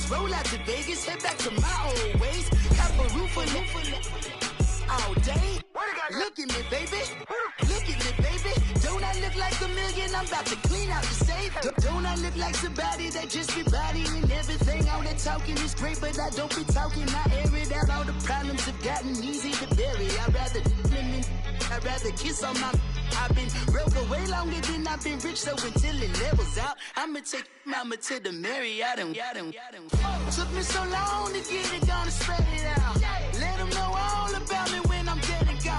Let's roll out to Vegas, head back to my old ways. Have a roof all day. Look at me, baby. Look at me, baby. Don't I look like a million? I'm about to clean out the safe. Don't I look like somebody that just be bodying everything? All that talking is great, but I don't be talking. I air it out. All the problems have gotten easy to bury. I'd rather kiss on my. I've been broke way longer than I've been rich, so until it levels out, I'ma take mama to the Marriott and took me so long to get it, gonna spread it out. Let them know all about me when I'm dead and gone.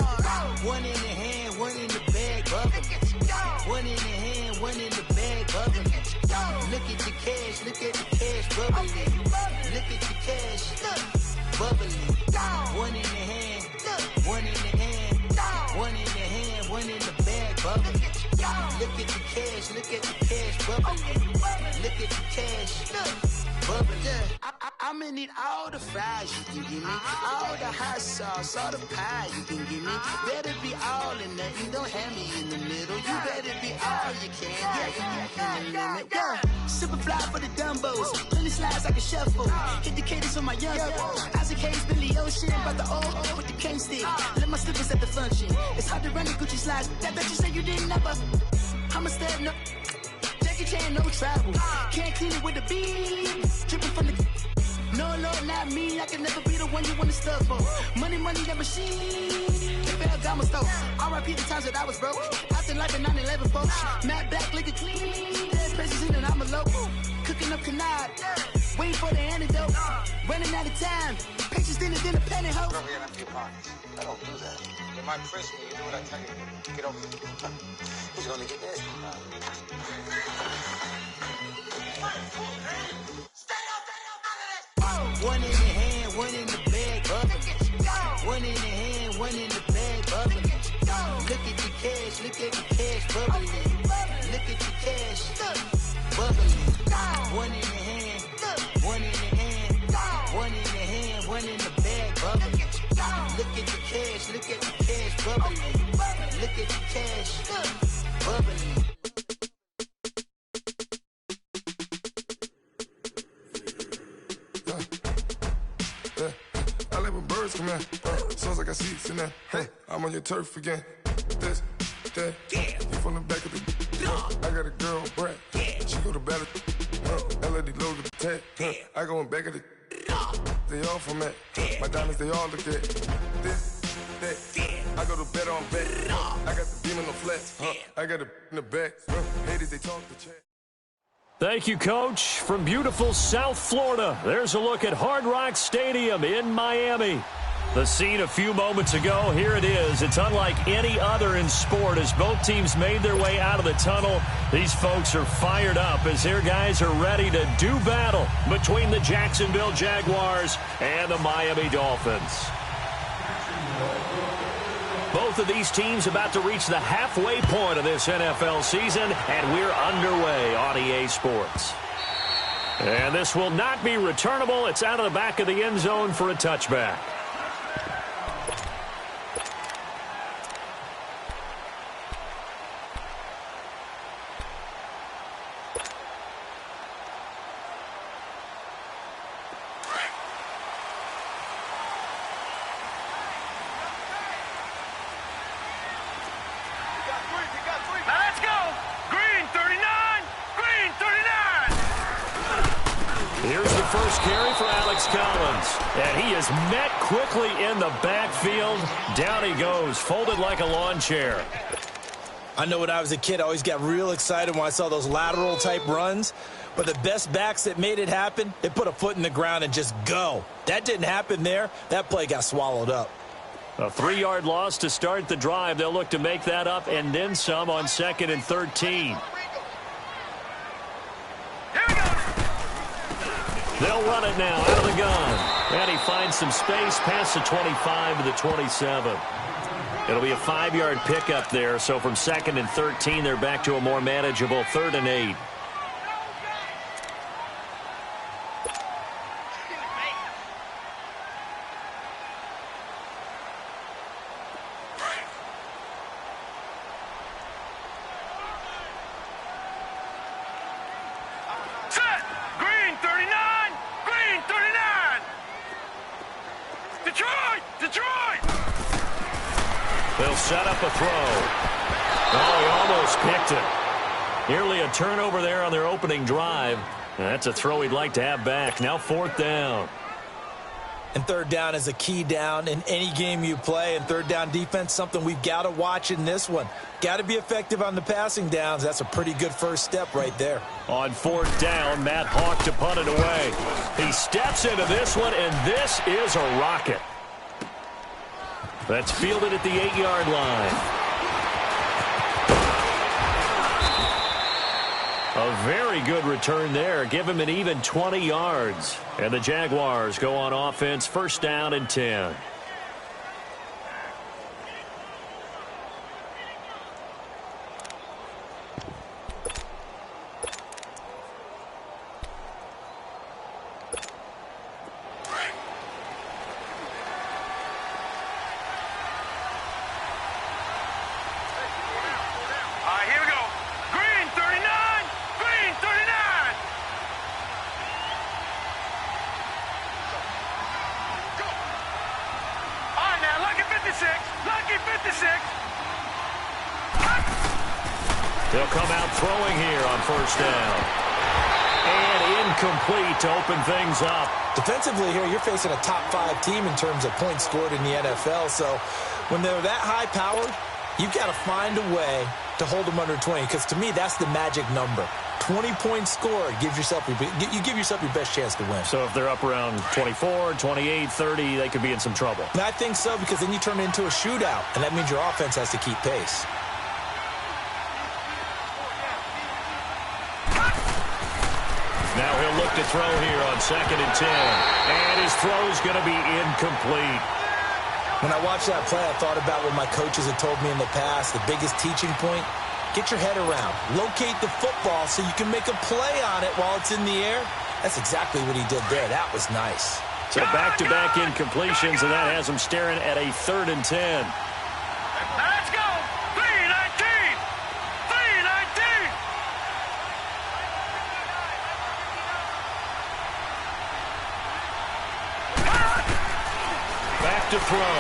One in the hand, one in the bag, bubbling. One in the hand, one in the bag, bubbling. Look at the cash, bubbling. Look at the cash, bubbling. One in the hand, one in the hand, one in the hand, one in the bag, bubbling. Look at the cash, bubbling. Look at the cash, bubbling. I'ma need all the fries you can give me, all the hot sauce, all the pie you can give me. Better be all in nothing, don't have me in the middle. You better be all you can, yeah. Super fly for the Dumbos, plenty slides I can shuffle. Hit the cadence for my young Isaac Hayes, Billy Ocean, about the old with the cane stick. Let my slippers at the function. It's hard to run the Gucci slides. That bet you say you didn't never. I'm a step no. Jackie Chan, no travel. Can't clean it with a beat. Dripping from the. No, not me. I can never be the one you want to stuff for. Money, that machine. Ferragamo stove. R.I.P. the times that I was broke. Acting like a 9/11 folks. Matt back, liquor clean. Dead president and I'm a local. Cooking up canard. Waiting for the antidote. Running out of time. Patience than a penny hoe. Bro, we're gonna be pockets. I don't do that. You might press me. You do what I tell you. Get over here. Who's gonna get this? One in the hand, one in the bag, bubbling. One in the hand, one in the bag, bubbling. Look at the cash, bubbling. Look at the cash, bubbling. One in the hand, one in the hand, one in the hand, one in the bag, bubbling. Look at the cash, bubbling. Look at the cash, bubbling. Come here, soon as I got seats in there, I'm on your turf again. This, that, you from the back of the. I got a girl, Brad. She go to battle. LED load the tag. I go in back of the. They all from that. My diamonds, they all look at. This, that. I go to bet on bet. I got the beam in the flats. I got it in the back. Ladies, they talk the chat. Thank you, Coach. From beautiful South Florida, there's a look at Hard Rock Stadium in Miami. The scene a few moments ago, here it is. It's unlike any other in sport as both teams made their way out of the tunnel. These folks are fired up as their guys are ready to do battle between the Jacksonville Jaguars and the Miami Dolphins. Both of these teams about to reach the halfway point of this NFL season, and we're underway on EA Sports. And this will not be returnable. It's out of the back of the end zone for a touchback. First carry for Alex Collins. And he is met quickly in the backfield. Down he goes, folded like a lawn chair. I know when I was a kid, I always got real excited when I saw those lateral-type runs. But the best backs that made it happen, they put a foot in the ground and just go. That didn't happen there. That play got swallowed up. A 3-yard loss to start the drive. They'll look to make that up and then some on 2nd and 13. They'll run it now out of the gun. And he finds some space past the 25 to the 27. It'll be a 5-yard pickup there. So from 2nd and 13, they're back to a more manageable 3rd and 8. set up a throw. Oh, he almost picked it. Nearly a turnover there on their opening drive. That's a throw he'd like to have back. Now 4th down. And 3rd down is a key down in any game you play. And 3rd down defense, something we've got to watch in this one. Got to be effective on the passing downs. That's a pretty good first step right there. On 4th down, Matt Hawk to punt it away. He steps into this one, and this is a rocket. That's fielded at the 8-yard line. A very good return there. Give him an even 20 yards. And the Jaguars go on offense, 1st down and 10. They'll come out throwing here on 1st down. And incomplete to open things up. Defensively here, you're facing a top 5 team in terms of points scored in the NFL. So when they're that high-powered, you've got to find a way to hold them under 20. Because to me, that's the magic number. 20 points scored, you give yourself your best chance to win. So if they're up around 24, 28, 30, they could be in some trouble. And I think so, because then you turn it into a shootout, and that means your offense has to keep pace. Now he'll look to throw here on 2nd and 10. And his throw's going to be incomplete. When I watched that play, I thought about what my coaches had told me in the past. The biggest teaching point, get your head around. Locate the football so you can make a play on it while it's in the air. That's exactly what he did there. That was nice. So back-to-back incompletions, and that has him staring at a 3rd and 10. Let's go! 3-19! 3-19! Back to throw.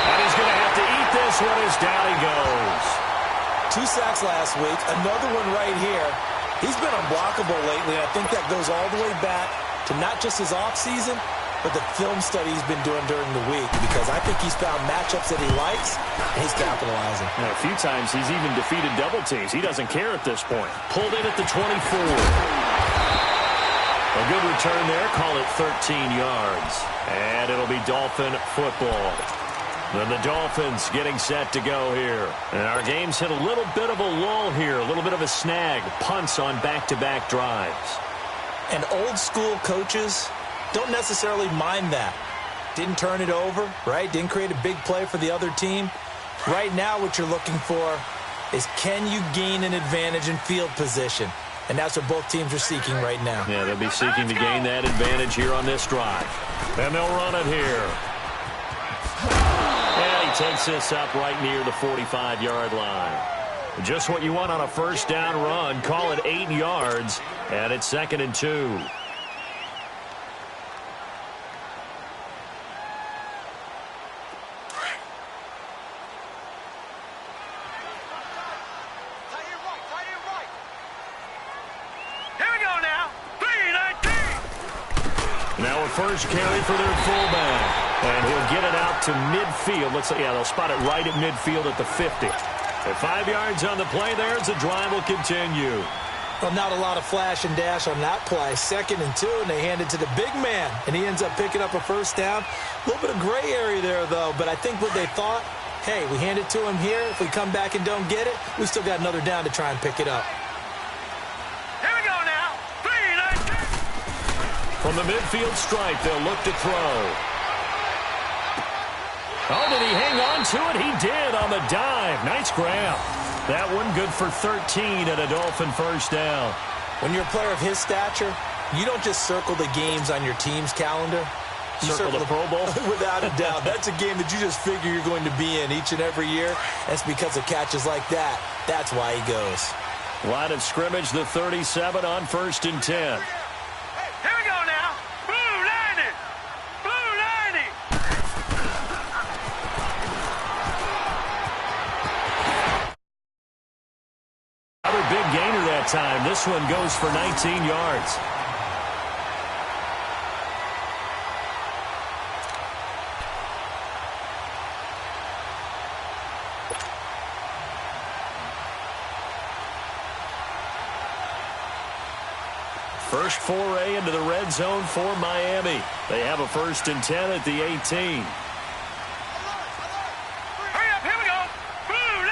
And he's going to have to eat this one as down he goes. 2 sacks last week, another one right here. He's been unblockable lately, and I think that goes all the way back to not just his offseason, but the film study he's been doing during the week, because I think he's found matchups that he likes, and he's capitalizing. And a few times he's even defeated double teams. He doesn't care at this point. Pulled in at the 24. A good return there. Call it 13 yards. And it'll be Dolphin football. Then the Dolphins getting set to go here. And our game's hit a little bit of a lull here, a little bit of a snag. Punts on back-to-back drives. And old school coaches don't necessarily mind that. Didn't turn it over, right? Didn't create a big play for the other team. Right now what you're looking for is, can you gain an advantage in field position? And that's what both teams are seeking right now. Yeah, they'll be seeking to gain that advantage here on this drive. And they'll run it here. And he takes this up right near the 45-yard line. Just what you want on a 1st down run. Call it 8 yards, and it's 2nd and 2. Now a first carry for their fullback. And he'll get it out to midfield. Let's say, yeah, they'll spot it right at midfield at the 50. At 5 yards on the play there, as the drive will continue. Well, not a lot of flash and dash on that play. 2nd and 2, and they hand it to the big man. And he ends up picking up a 1st down. A little bit of gray area there, though. But I think what they thought, hey, we hand it to him here. If we come back and don't get it, we still got another down to try and pick it up. Here we go now. 3-19. From the midfield stripe, they'll look to throw. Oh, did he hang on to it? He did on the dive. Nice grab. That one good for 13 and a Dolphin 1st down. When you're a player of his stature, you don't just circle the games on your team's calendar. You circle the Pro Bowl? Without a doubt. That's a game that you just figure you're going to be in each and every year. That's because of catches like that. That's why he goes. Line of scrimmage, the 37 on 1st and 10. Here we go now. Blue 90. Blue 90. time. This one goes for 19 yards. First foray into the red zone for Miami. They have a 1st and 10 at the 18. Hurry up, here we go. Blue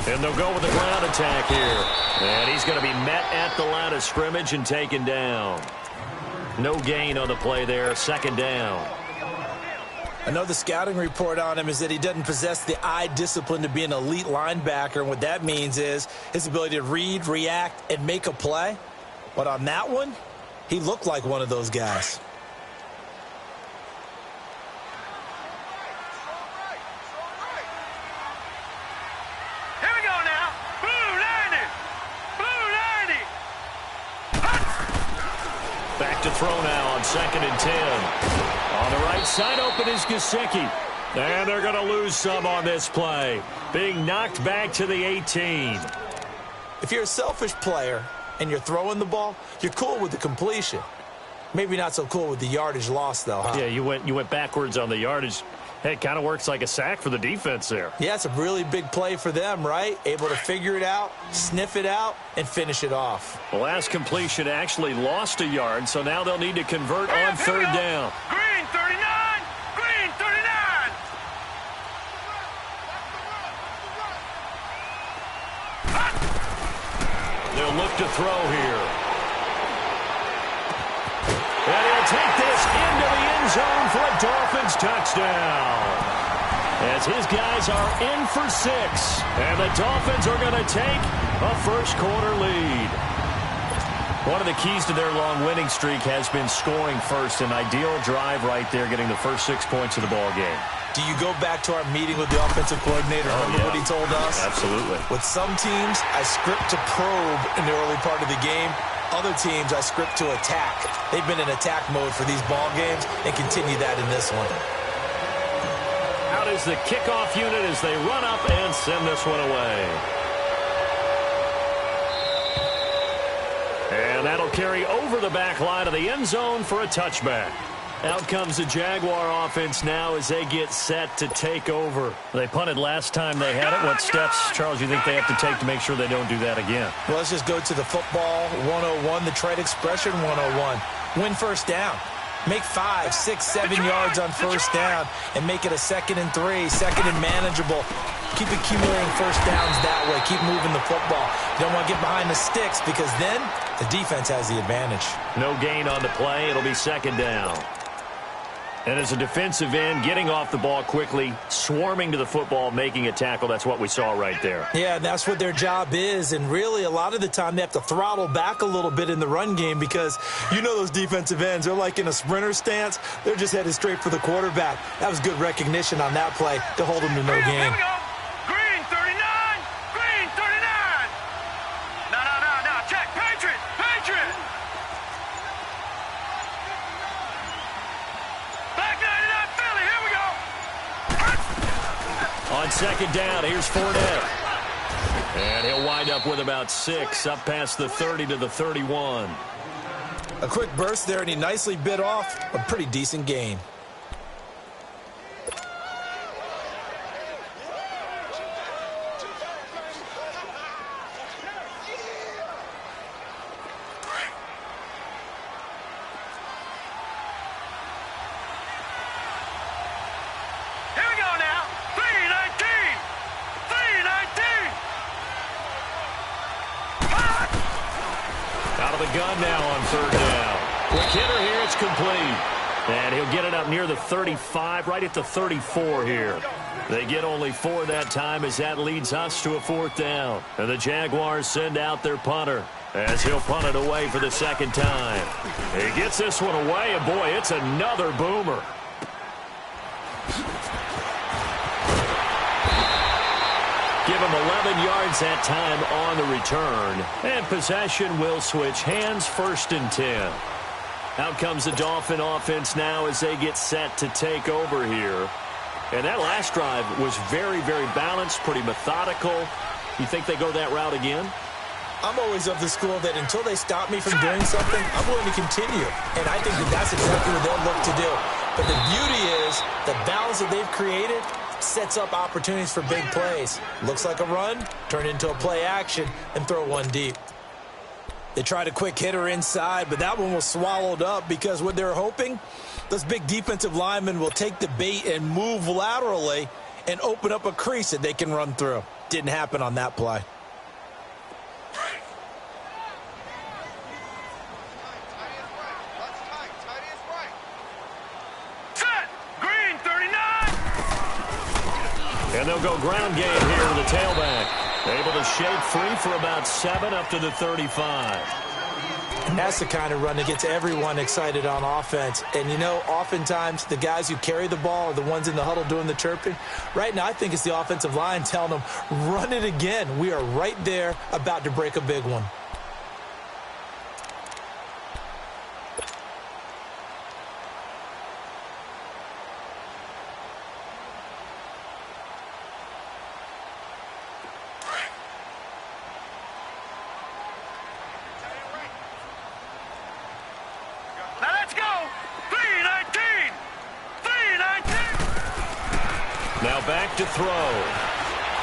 90. And they'll go with the ground attack here. And he's going to be met at the line of scrimmage and taken down. No gain on the play there. 2nd down. I know the scouting report on him is that he doesn't possess the eye discipline to be an elite linebacker. And what that means is his ability to read, react, and make a play. But on that one, he looked like one of those guys. Here we go now. Blue 90. Blue 90. Back to throw now on 2nd and 10. On the right side open is Gesicki. And they're going to lose some on this play. Being knocked back to the 18. If you're a selfish player and you're throwing the ball, you're cool with the completion. Maybe not so cool with the yardage loss, though, huh? Yeah, you went backwards on the yardage. Hey, it kind of works like a sack for the defense there. Yeah, it's a really big play for them, right? Able to figure it out, sniff it out, and finish it off. The last completion actually lost a yard, so now they'll need to convert on 3rd down. Green 39. Green 39. They'll look to throw here. And he'll take this into the end zone for a Dolphins touchdown. As his guys are in for 6. And the Dolphins are going to take a first-quarter lead. One of the keys to their long winning streak has been scoring first. An ideal drive right there, getting the first 6 points of the ball game. Do you go back to our meeting with the offensive coordinator? Remember what he told us? Absolutely. With some teams, I script to probe in the early part of the game. Other teams, I script to attack. They've been in attack mode for these ball games and continue that in this one. Out is the kickoff unit as they run up and send this one away. And that'll carry over the back line of the end zone for a touchback. Out comes the Jaguar offense now as they get set to take over. They punted last time they had it. What steps, Charles, you think they have to take to make sure they don't do that again? Well, let's just go to the football 101, the trade expression 101. Win first down. Make 5, 6, 7 yards on first down and make it a 2nd and 3, 2nd and manageable. Keep accumulating first downs that way. Keep moving the football. You don't want to get behind the sticks because then the defense has the advantage. No gain on the play. It'll be 2nd down. And as a defensive end, getting off the ball quickly, swarming to the football, making a tackle, that's what we saw right there. Yeah, and that's what their job is. And really, a lot of the time, they have to throttle back a little bit in the run game because you know those defensive ends, they're like in a sprinter stance. They're just headed straight for the quarterback. That was good recognition on that play to hold them to no gain. Here we go. Green 39. Green 39. No. Check. Patriot. Patriot. Back 99 Philly. Here we go. On 2nd down, here's Fournette. And he'll wind up with about 6, up past the 30 to the 31. A quick burst there, and he nicely bit off a pretty decent gain. Here we go now. 319. 319. Out of the gun now on 3rd down. Quick hitter here, it's complete. And he'll get it up near the 35, right at the 34 here. They get only 4 that time as that leads us to a 4th down. And the Jaguars send out their punter as he'll punt it away for the 2nd time. He gets this one away, and boy, it's another boomer. Give him 11 yards that time on the return. And possession will switch hands, 1st and 10. Out comes the Dolphin offense now as they get set to take over here. And that last drive was very, very balanced, pretty methodical. You think they go that route again? I'm always of the school that until they stop me from doing something, I'm willing to continue. And I think that that's exactly what they'll look to do. But the beauty is the balance that they've created sets up opportunities for big plays. Looks like a run, turn into a play action, and throw one deep. They tried a quick hitter inside, but that one was swallowed up because what they're hoping, those big defensive linemen will take the bait and move laterally and open up a crease that they can run through. Didn't happen on that play. And they'll go ground game here to the tailback. Able to shake free for about 7 up to the 35. And that's the kind of run that gets everyone excited on offense. And, you know, oftentimes the guys who carry the ball are the ones in the huddle doing the chirping. Right now, I think it's the offensive line telling them, run it again. We are right there about to break a big one. Back to throw.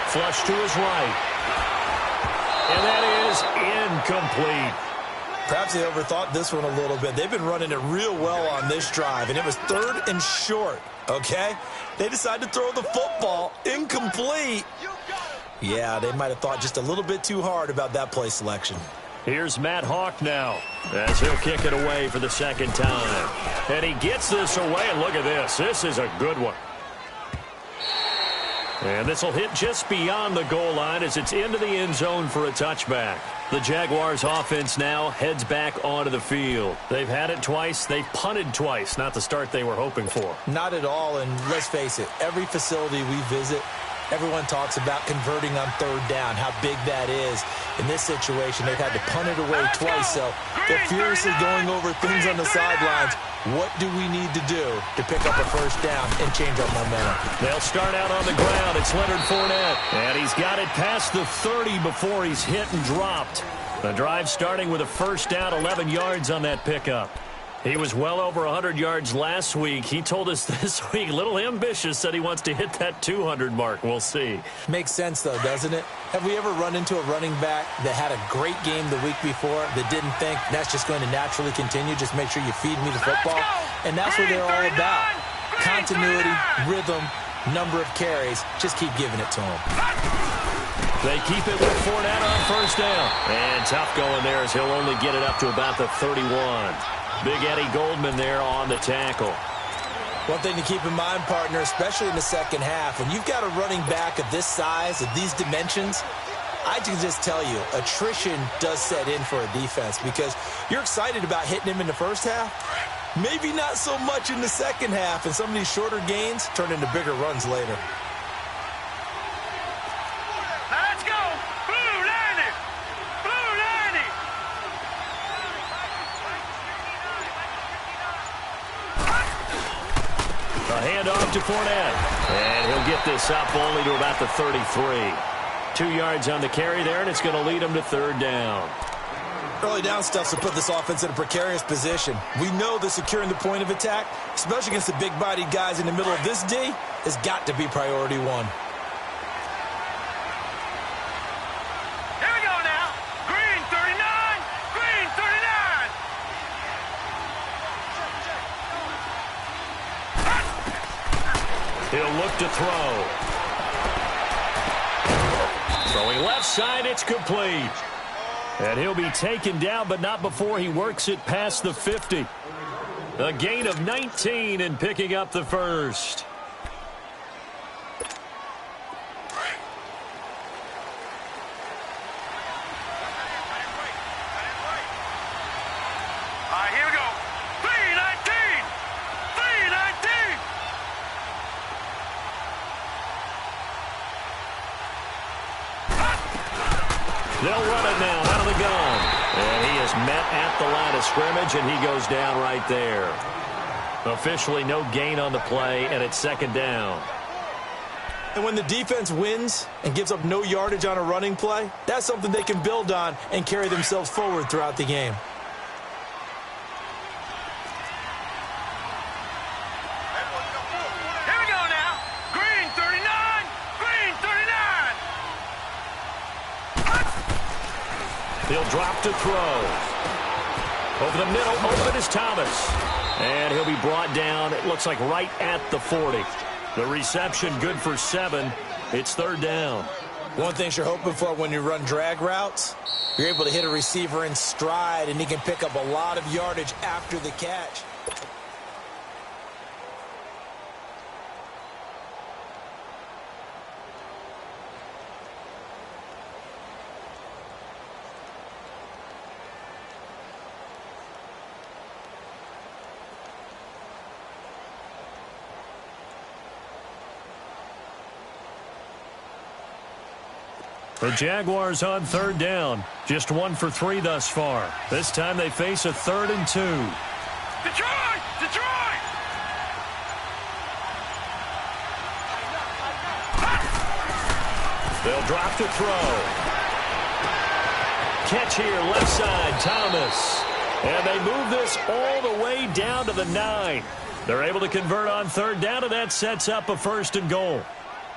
Flush to his right. And that is incomplete. Perhaps they overthought this one a little bit. They've been running it real well on this drive, and it was 3rd and short, okay? They decided to throw the football incomplete. Yeah, they might have thought just a little bit too hard about that play selection. Here's Matt Hawk now as he'll kick it away for the second time. And he gets this away, and look at this. This is a good one. And this will hit just beyond the goal line as it's into the end zone for a touchback. The Jaguars offense now heads back onto the field. They've had it twice. They've punted twice. Not the start they were hoping for. Not at all, and let's face it, every facility we visit, everyone talks about converting on 3rd down, how big that is. In this situation, they've had to punt it away twice, so they're furiously going over things on the sidelines. What do we need to do to pick up a first down and change our momentum? They'll start out on the ground. It's Leonard Fournette. And he's got it past the 30 before he's hit and dropped. The drive starting with a first down, 11 yards on that pickup. He was well over 100 yards last week. He told us this week, a little ambitious, said he wants to hit that 200 mark. We'll see. Makes sense, though, doesn't it? Have we ever run into a running back that had a great game the week before that didn't think that's just going to naturally continue? Just make sure you feed me the football. And that's what they're all about. Continuity, rhythm, number of carries. Just keep giving it to them. They keep it with Fournette on first down. And tough going there as he'll only get it up to about the 31. Big Eddie Goldman there on the tackle. One thing to keep in mind, partner, especially in the second half, when you've got a running back of this size, of these dimensions, I can just tell you, attrition does set in for a defense because you're excited about hitting him in the first half. Maybe not so much in the second half, and some of these shorter gains turn into bigger runs later. Let's go! Blue 90! Blue 90! A handoff to Fournette. And he'll get this up only to about the 33. 2 yards on the carry there, and it's going to lead him to 3rd down. Early down stuff to put this offense in a precarious position. We know that securing the point of attack, especially against the big-bodied guys in the middle of this D, has got to be priority one. Here we go now. Green 39. Green 39. He'll look to throw. Throwing left side, it's complete. And he'll be taken down, but not before he works it past the 50. A gain of 19 and picking up the first. All right, here we go. 319. 319. They'll run it now out of the gun. And he is met at the line of scrimmage, and he goes down right there. Officially no gain on the play, and it's 2nd down. And when the defense wins and gives up no yardage on a running play, that's something they can build on and carry themselves forward throughout the game. Here we go now. Green 39. Green 39. He'll drop to throw. Over the middle, open is Thomas. And he'll be brought down, it looks like right at the 40. The reception good for 7. It's third down. One thing you're hoping for when you run drag routes, you're able to hit a receiver in stride, and he can pick up a lot of yardage after the catch. The Jaguars on third down. Just 1 for 3 thus far. This time they face a 3rd and 2. Detroit! Detroit! They'll drop to throw. Catch here, left side, Thomas. And they move this all the way down to the 9. They're able to convert on third down, and that sets up a 1st and goal.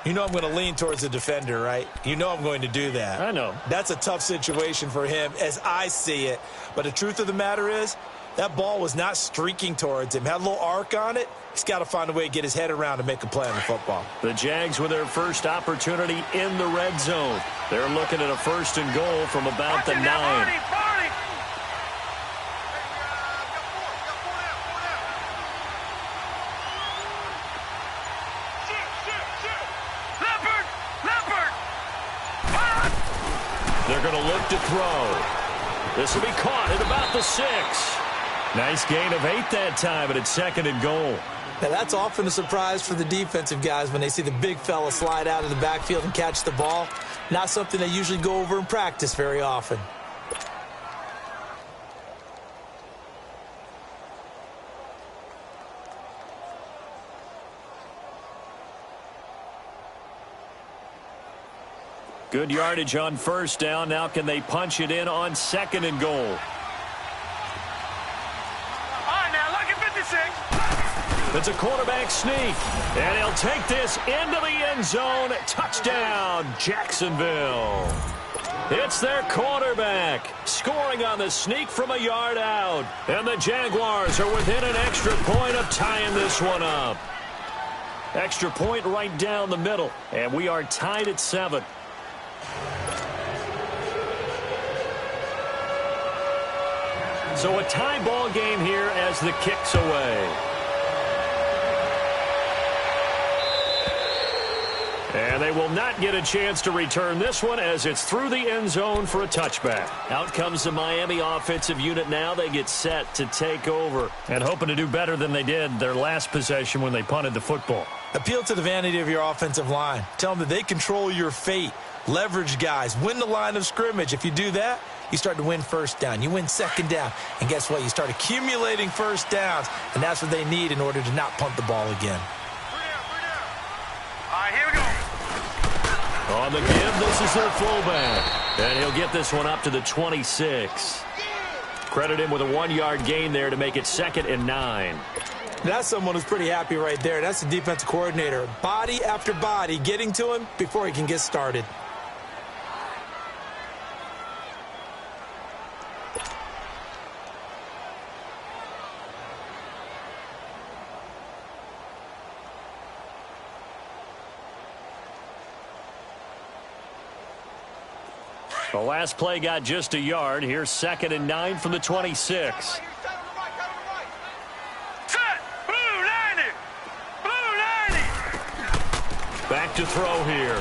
You know I'm going to lean towards the defender, right? You know I'm going to do that. I know. That's a tough situation for him as I see it. But the truth of the matter is, that ball was not streaking towards him. Had a little arc on it. He's got to find a way to get his head around and make a play on the football. The Jags with their first opportunity in the red zone. They're looking at a 1st and goal from about the 9. They're going to look to throw. This will be caught at about the 6. Nice gain of 8 that time, and it's 2nd and goal. Now, that's often a surprise for the defensive guys when they see the big fella slide out of the backfield and catch the ball. Not something they usually go over in practice very often. Good yardage on first down. Now can they punch it in on 2nd and goal? All right, now look at 56. It's a quarterback sneak. And he'll take this into the end zone. Touchdown, Jacksonville. It's their quarterback scoring on the sneak from a yard out. And the Jaguars are within an extra point of tying this one up. Extra point right down the middle. And we are tied at 7. So a tie ball game here as the kick's away. And they will not get a chance to return this one as it's through the end zone for a touchback. Out comes the Miami offensive unit now. They get set to take over and hoping to do better than they did their last possession when they punted the football. Appeal to the vanity of your offensive line. Tell them that they control your fate. Leverage guys. Win the line of scrimmage. If you do that, you start to win first down. You win second down. And guess what? You start accumulating first downs. And that's what they need in order to not punt the ball again. All right, here we go. On the give, this is their fullback. And he'll get this one up to the 26. Credit him with a 1-yard gain there to make it 2nd and 9. That's someone who's pretty happy right there. That's the defensive coordinator. Body after body getting to him before he can get started. The last play got just a yard. Here's 2nd and 9 from the 26. Set. Blue 90. Blue 90. Back to throw here.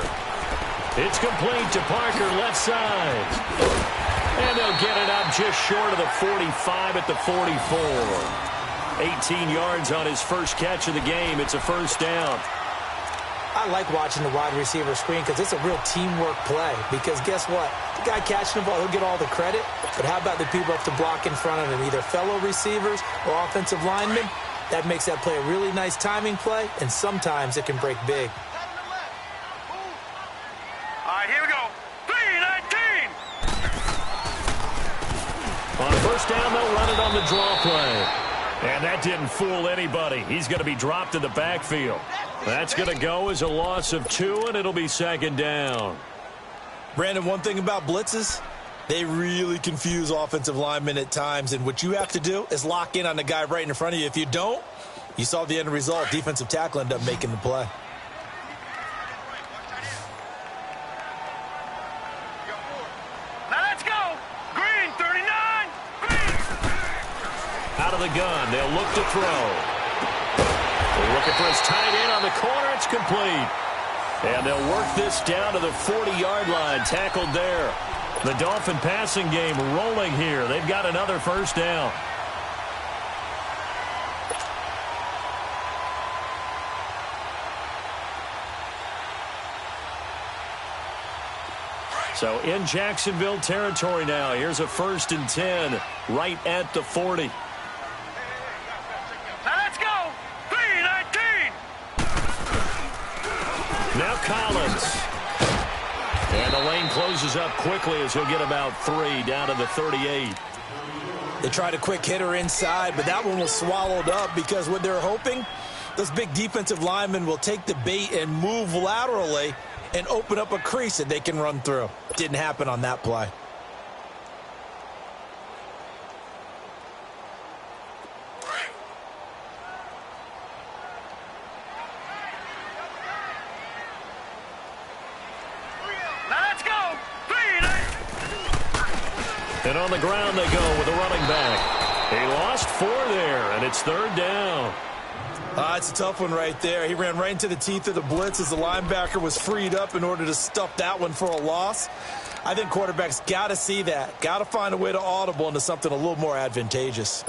It's complete to Parker, left side. And they'll get it up just short of the 45 at the 44. 18 yards on his first catch of the game. It's a first down. I like watching the wide receiver screen because it's a real teamwork play. Because guess what? The guy catching the ball, he'll get all the credit. But how about the people have to block in front of him, either fellow receivers or offensive linemen? That makes that play a really nice timing play, and sometimes it can break big. first down, they'll run it on the draw play. And that didn't fool anybody. He's going to be dropped in the backfield. That's going to go as a loss of 2, and it'll be second down. Brandon, one thing about blitzes, they really confuse offensive linemen at times, and what you have to do is lock in on the guy right in front of you. If you don't, you saw the end result. Defensive tackle ended up making the play. Now let's go. Green, 39. Green. Out of the gun, they'll look to throw. They're looking for his tight end on the corner. It's complete. And they'll work this down to the 40-yard line. Tackled there. The Dolphin passing game rolling here. They've got another first down. So in Jacksonville territory now. Here's a 1st and 10 right at the 40. Now let's go. 3-19. Now Collins. And the lane closes up quickly as he'll get about 3 down to the 38. They tried a quick hitter inside, but that one was swallowed up because what they're hoping, those big defensive linemen will take the bait and move laterally and open up a crease that they can run through. Didn't happen on that play. And on the ground they go with a running back. He lost 4 there, and it's 3rd down. It's a tough one right there. He ran right into the teeth of the blitz as the linebacker was freed up in order to stuff that one for a loss. I think quarterbacks got to see that. Got to find a way to audible into something a little more advantageous.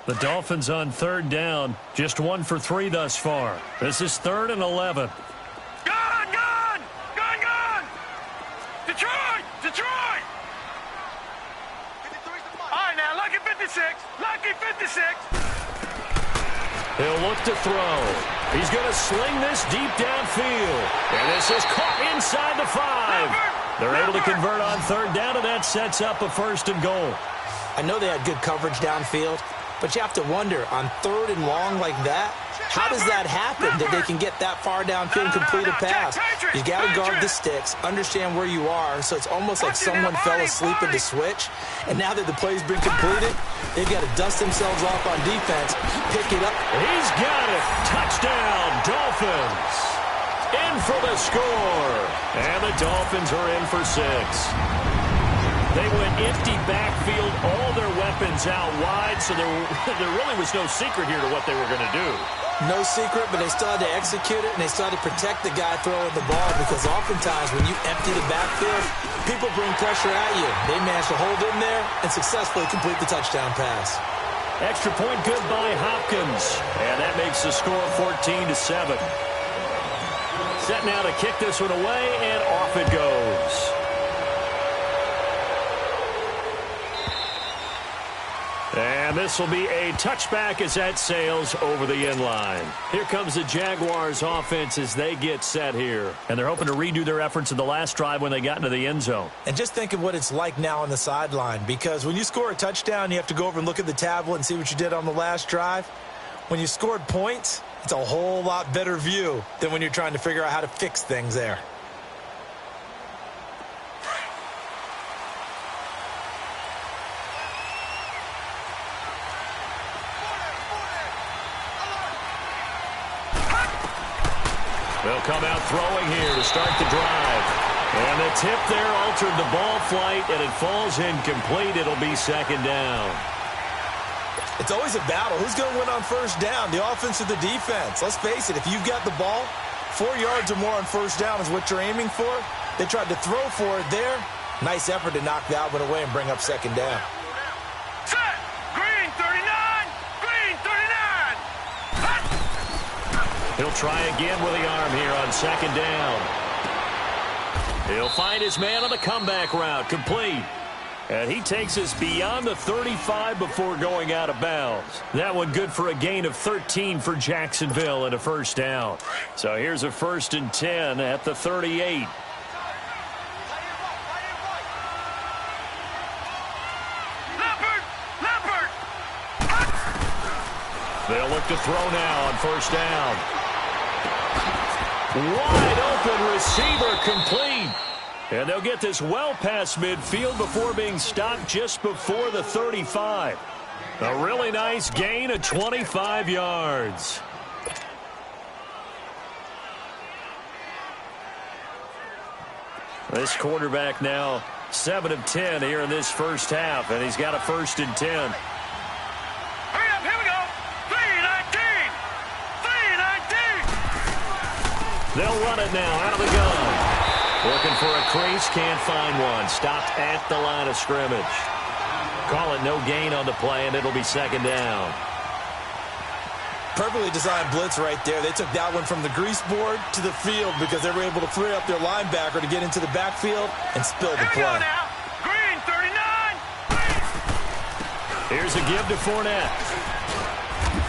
The Dolphins on 3rd down. Just 1 for 3 thus far. This is 3rd and 11. Gone, gone! Gone, gone! Detroit! Detroit! All right, now, lucky 56. Lucky 56. He'll look to throw. He's going to sling this deep downfield. And this is caught inside the 5. They're able to convert on 3rd down, and that sets up a 1st and goal. I know they had good coverage downfield, but you have to wonder, on 3rd and long like that, how does that happen that they can get that far downfield and complete a pass? You got to guard the sticks, understand where you are, so it's almost like someone fell asleep at the switch, and now that the play's been completed, they've got to dust themselves off on defense, pick it up. He's got it. Touchdown, Dolphins. In for the score. And the Dolphins are in for 6. They went empty backfield, all their weapons out wide, so there really was no secret here to what they were going to do. No secret, but they still had to execute it, and they still had to protect the guy throwing the ball, because oftentimes when you empty the backfield, people bring pressure at you. They managed to hold in there and successfully complete the touchdown pass. Extra point good by Hopkins, and that makes the score 14-7. Set now to kick this one away, and off it goes. And this will be a touchback as that sails over the end line. Here comes the Jaguars offense as they get set here. And they're hoping to redo their efforts in the last drive when they got into the end zone. And just think of what it's like now on the sideline, because when you score a touchdown, you have to go over and look at the tablet and see what you did on the last drive. When you scored points, it's a whole lot better view than when you're trying to figure out how to fix things there. They'll come out throwing here to start the drive. And the tip there altered the ball flight, and it falls incomplete. It'll be 2nd down. It's always a battle. Who's going to win on 1st down, the offense or the defense? Let's face it, if you've got the ball, 4 yards or more on 1st down is what you're aiming for. They tried to throw for it there. Nice effort to knock that one away and bring up 2nd down. Set. Green, 39. Green, 39. Hot. He'll try again with the arm here on 2nd down. He'll find his man on the comeback route. Complete. And he takes us beyond the 35 before going out of bounds. That one good for a gain of 13 for Jacksonville and a first down. So here's a 1st and 10 at the 38. They'll look to throw now on first down. Wide open receiver complete. And they'll get this well past midfield before being stopped just before the 35. A really nice gain of 25 yards. This quarterback now 7 of 10 here in this first half, and he's got a 1st and 10. Hurry up, here we go. 3-19. 3-19. They'll run it now out of the gun. Looking for a crease, can't find one. Stopped at the line of scrimmage. Call it no gain on the play, and it'll be 2nd down. Perfectly designed blitz right there. They took that one from the grease board to the field because they were able to free up their linebacker to get into the backfield and spill the Here we go play. now. Green, 39. Here's a give to Fournette.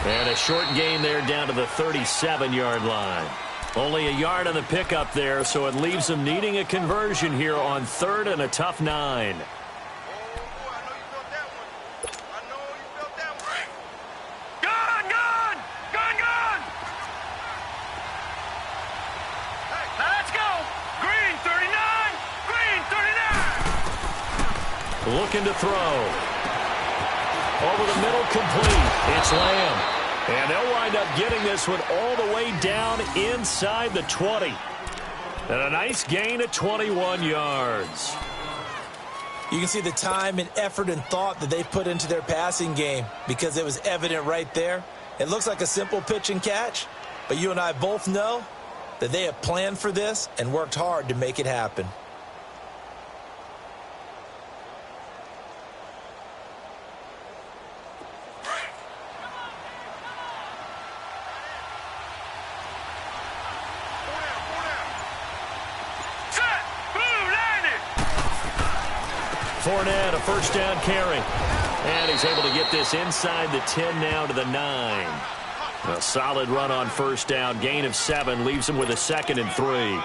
And a short gain there down to the 37-yard line. Only a yard on the pickup there, so it leaves them needing a conversion here on 3rd and a tough 9. Looking to throw. Over the middle, complete. It's Lamb. And they'll wind up getting this one all the way down inside the 20. And a nice gain of 21 yards. You can see the time and effort and thought that they put into their passing game because it was evident right there. It looks like a simple pitch and catch, but you and I both know that they have planned for this and worked hard to make it happen. Fournette, a first down carry. And he's able to get this inside the 10 now to the 9. A solid run on first down. Gain of 7 leaves him with a 2nd and 3.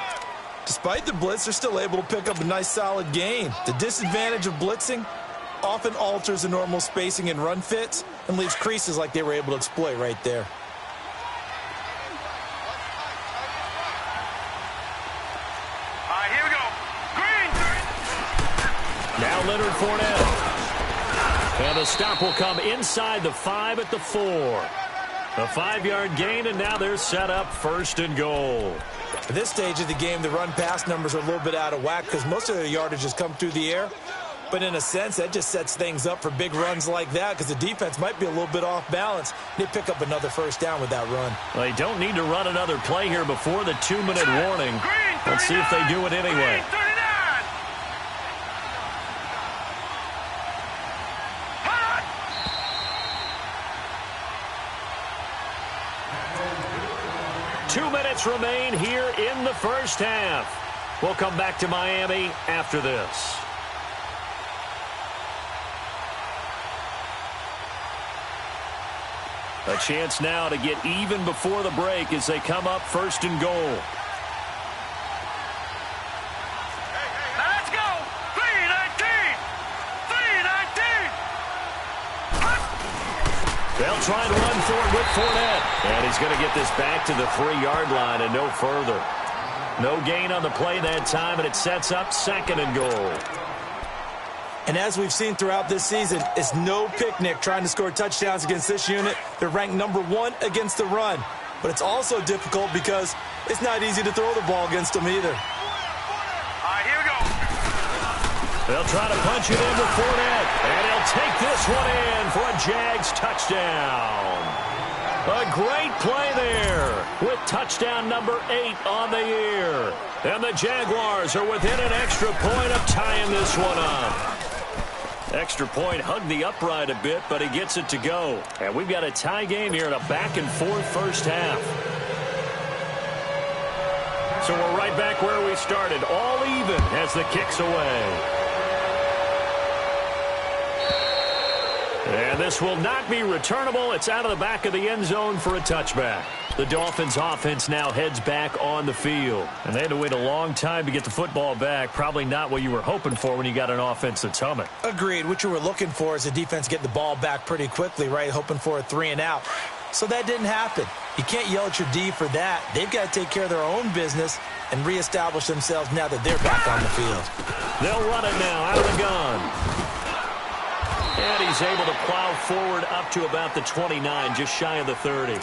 Despite the blitz, they're still able to pick up a nice solid gain. The disadvantage of blitzing often alters the normal spacing and run fits and leaves creases like they were able to exploit right there. Now Leonard Fournette. And the stop will come inside the 5 at the 4. A 5-yard gain, and now they're set up 1st and goal. At this stage of the game, the run-pass numbers are a little bit out of whack because most of their yardage has come through the air. But in a sense, that just sets things up for big runs like that because the defense might be a little bit off balance. They pick up another first down with that run. They don't need to run another play here before the 2-minute warning. Let's see if they do it anyway. 2 minutes remain here in the first half. We'll come back to Miami after this. A chance now to get even before the break as they come up 1st and goal. Let's go! 3-19! 3-19! They'll try to run for it with Fournette. And he's going to get this back to the 3-yard line and no further. No gain on the play that time, and it sets up 2nd and goal. And as we've seen throughout this season, it's no picnic trying to score touchdowns against this unit. They're ranked number 1 against the run. But it's also difficult because it's not easy to throw the ball against them either. All right, here we go. They'll try to punch it in with Fournette. And he'll take this one in for a Jags touchdown. A great play there with touchdown number 8 on the year. And the Jaguars are within an extra point of tying this one up. Extra point hugged the upright a bit, but he gets it to go. And we've got a tie game here in a back-and-forth first half. So we're right back where we started, all even as the kick's away. And this will not be returnable. It's out of the back of the end zone for a touchback. The Dolphins offense now heads back on the field. And they had to wait a long time to get the football back. Probably not what you were hoping for when you got an offense that's humming. Agreed. What you were looking for is the defense get the ball back pretty quickly, right? Hoping for a 3 and out. So that didn't happen. You can't yell at your D for that. They've got to take care of their own business and reestablish themselves now that they're back on the field. They'll run it now out of the gun. And he's able to plow forward up to about the 29, just shy of the 30.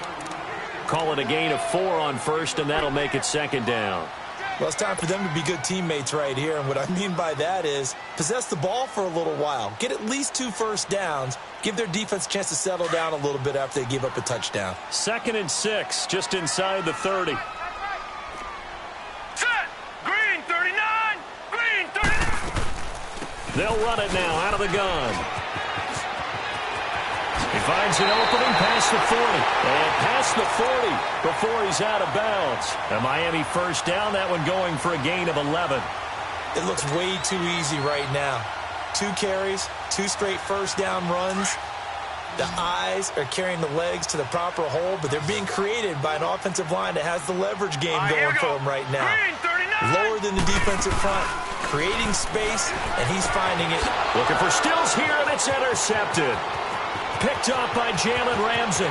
Call it a gain of 4 on first, and that'll make it second down. Well, it's time for them to be good teammates right here. And what I mean by that is possess the ball for a little while. Get at least 2 first downs. Give their defense a chance to settle down a little bit after they give up a touchdown. 2nd and 6, just inside the 30. Set! Green 39! Green 39! They'll run it now out of the gun. He finds an opening past the 40. And past the 40 before he's out of bounds. A Miami first down, that one going for a gain of 11. It looks way too easy right now. 2 carries, 2 straight first down runs. The eyes are carrying the legs to the proper hole, but they're being created by an offensive line that has the leverage game going for them right now. Lower than the defensive front, creating space, and he's finding it. Looking for Stills here, and it's intercepted. Picked up by Jalen Ramsey.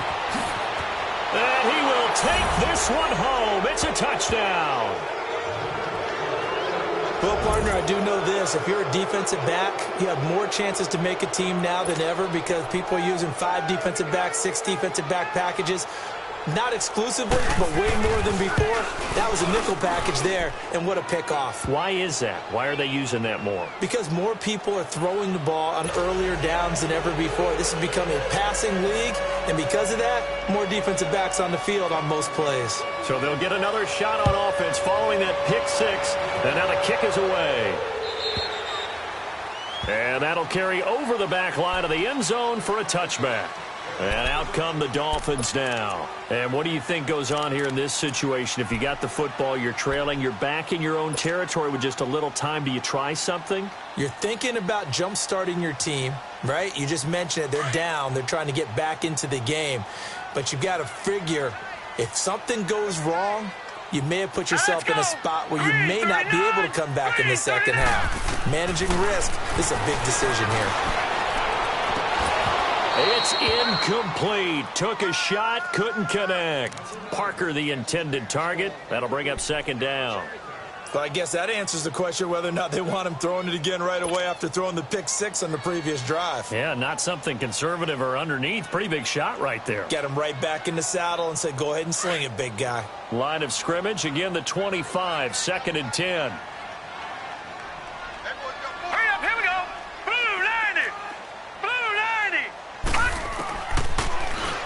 And he will take this one home. It's a touchdown. Well, partner, I do know this. If you're a defensive back, you have more chances to make a team now than ever because people are using 5 defensive backs, 6 defensive back packages. Not exclusively, but way more than before. That was a nickel package there, and what a pickoff. Why is that? Why are they using that more? Because more people are throwing the ball on earlier downs than ever before. This has become a passing league, and because of that, more defensive backs on the field on most plays. So they'll get another shot on offense following that pick 6, and now the kick is away. And that'll carry over the back line of the end zone for a touchback. And out come the Dolphins now. And what do you think goes on here in this situation? If you got the football, you're trailing, you're back in your own territory with just a little time. Do you try something? You're thinking about jump-starting your team, right? You just mentioned it. They're down. They're trying to get back into the game. But you've got to figure if something goes wrong, you may have put yourself in a spot where you may not be able to come back in the second half. Managing risk, this is a big decision here. It's incomplete. Took a shot, couldn't connect. Parker, the intended target. That'll bring up second down. Well, I guess that answers the question whether or not they want him throwing it again right away after throwing the pick 6 on the previous drive. Yeah, not something conservative or underneath. Pretty big shot right there. Get him right back in the saddle and say, go ahead and sling it, big guy. Line of scrimmage, again the 25, 2nd and 10.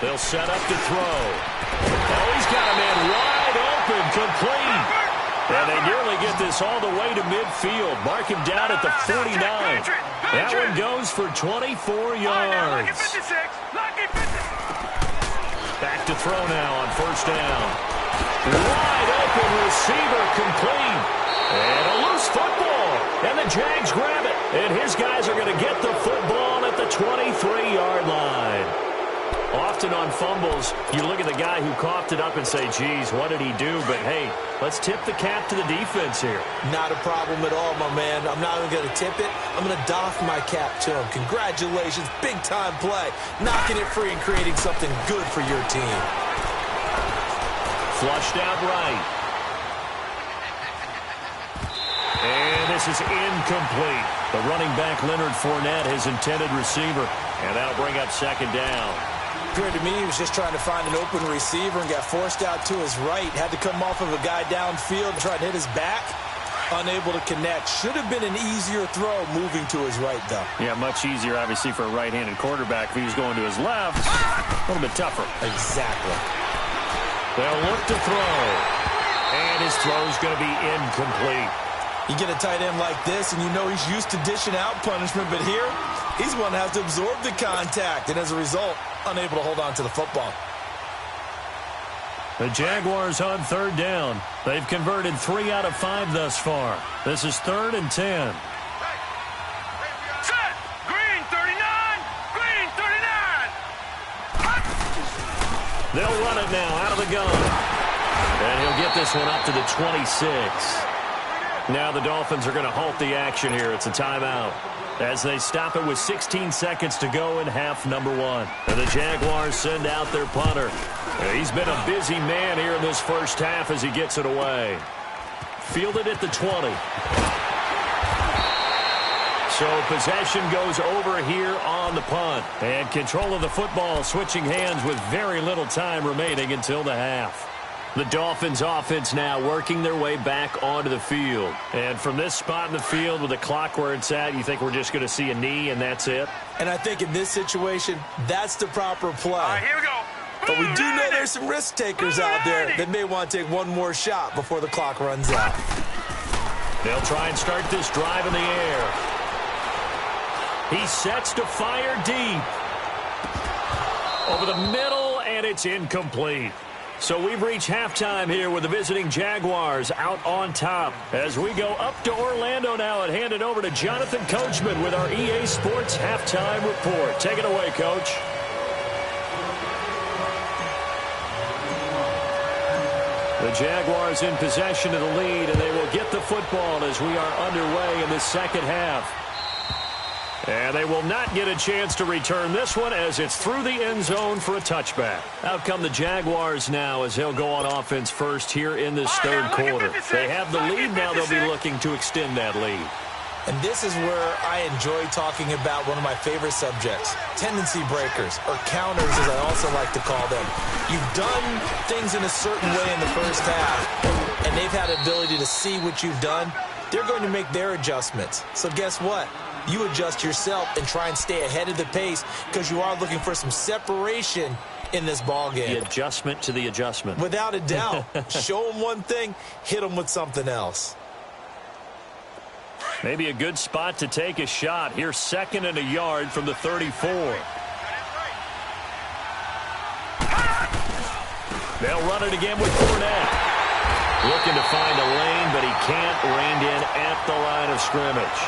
They'll set up to throw. Oh, he's got a man wide open, complete. And they nearly get this all the way to midfield. Mark him down at the 49. That one goes for 24 yards. Back to throw now on first down. Wide open receiver, complete. And a loose football. And the Jags grab it. And his guys are going to get the football at the 23-yard line. Often on fumbles, you look at the guy who coughed it up and say, geez, what did he do? But, hey, let's tip the cap to the defense here. Not a problem at all, my man. I'm not even going to tip it. I'm going to doff my cap to him. Congratulations. Big-time play. Knocking it free and creating something good for your team. Flushed out right. And this is incomplete. The running back, Leonard Fournette, his intended receiver. And that'll bring up second down. Appeared to me he was just trying to find an open receiver and got forced out to his right. Had to come off of a guy downfield and try to hit his back. Unable to connect. Should have been an easier throw moving to his right, though. Yeah, much easier, obviously, for a right-handed quarterback. If he was going to his left, a little bit tougher. Exactly. They'll look to throw. And his throw's going to be incomplete. You get a tight end like this, and you know he's used to dishing out punishment, but here, he's one that has to absorb the contact, and as a result, unable to hold on to the football. The Jaguars on third down. They've converted 3 out of 5 thus far. This is 3rd and 10. Set! Green 39! Green 39! They'll run it now out of the gun. And he'll get this one up to the 26. Now the Dolphins are going to halt the action here. It's a timeout as they stop it with 16 seconds to go in half number 1. And the Jaguars send out their punter. He's been a busy man here in this first half as he gets it away. Fielded at the 20. So possession goes over here on the punt. And control of the football switching hands with very little time remaining until the half. The Dolphins offense now working their way back onto the field. And from this spot in the field with the clock where it's at, you think we're just going to see a knee and that's it? And I think in this situation, that's the proper play. All right, here we go. But we do know there's some risk takers out there that may want to take one more shot before the clock runs out. They'll try and start this drive in the air. He sets to fire deep. Over the middle, and it's incomplete. So we've reached halftime here with the visiting Jaguars out on top. As we go up to Orlando now and hand it over to Jonathan Coachman with our EA Sports Halftime Report. Take it away, Coach. The Jaguars in possession of the lead, and they will get the football as we are underway in the second half. And they will not get a chance to return this one as it's through the end zone for a touchback. Out come the Jaguars now as they'll go on offense first here in this third quarter. They have the lead now. They'll be looking to extend that lead. And this is where I enjoy talking about one of my favorite subjects, tendency breakers, or counters as I also like to call them. You've done things in a certain way in the first half, and they've had the ability to see what you've done. They're going to make their adjustments. So guess what? You adjust yourself and try and stay ahead of the pace because you are looking for some separation in this ball game. The adjustment to the adjustment. Without a doubt. Show them one thing, hit them with something else. Maybe a good spot to take a shot. Here's 2nd and a yard from the 34. They'll run it again with Fournette. Looking to find a lane, but he can't. Reined in at the line of scrimmage.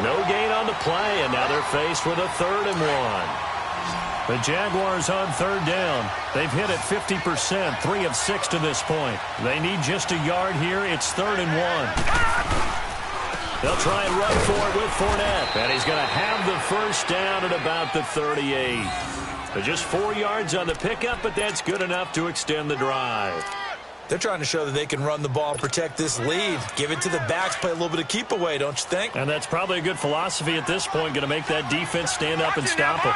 No gain on the play, and now they're faced with a 3rd and 1. The Jaguars on 3rd down. They've hit it 50%, 3 of 6 to this point. They need just a yard here. It's 3rd and 1. They'll try and run for it with Fournette. And he's going to have the first down at about the 38. But just 4 yards on the pickup, but that's good enough to extend the drive. They're trying to show that they can run the ball and protect this lead. Give it to the backs, play a little bit of keep away, don't you think? And that's probably a good philosophy at this point, going to make that defense stand up and stop them.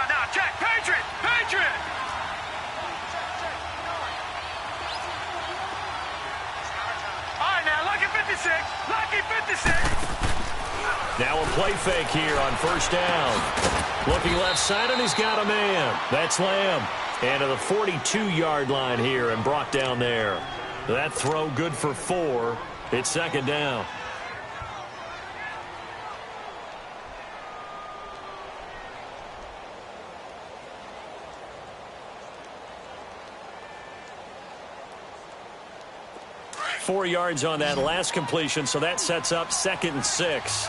No, check, Patriot! All right, now, lucky 56! Now a play fake here on 1st down. Looking left side, and he's got a man. That's Lamb. And to the 42-yard line here and brought down there. That throw good for 4. It's 2nd down. Four yards on that last completion, so that sets up 2nd and 6.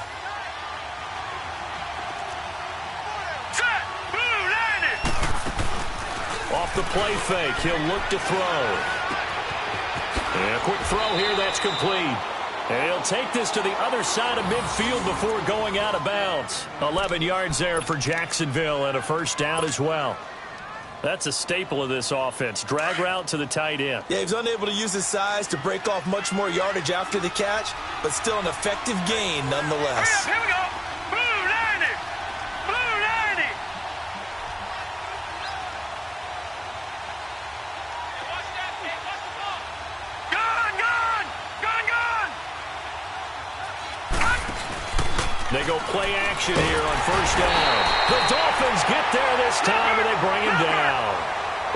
Off the play fake, he'll look to throw. And a quick throw here, that's complete. And he'll take this to the other side of midfield before going out of bounds. 11 yards there for Jacksonville and a 1st down as well. That's a staple of this offense. Drag route to the tight end. Yeah, he was unable to use his size to break off much more yardage after the catch, but still an effective gain nonetheless. Here we go. Blue 90. They go play action here on 1st down. The Dolphins get there this time, and they bring him down.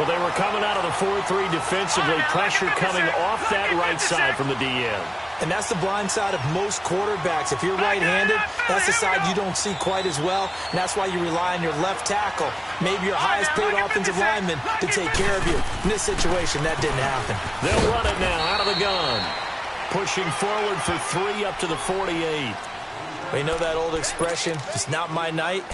Well, they were coming out of the 4-3 defensively. Pressure coming off that right side from the DN. And that's the blind side of most quarterbacks. If you're right-handed, that's the side you don't see quite as well. And that's why you rely on your left tackle, maybe your highest-paid offensive lineman, to take care of you. In this situation, that didn't happen. They'll run it now out of the gun. pushing forward for 3 up to the 48. We know that old expression, it's not my night.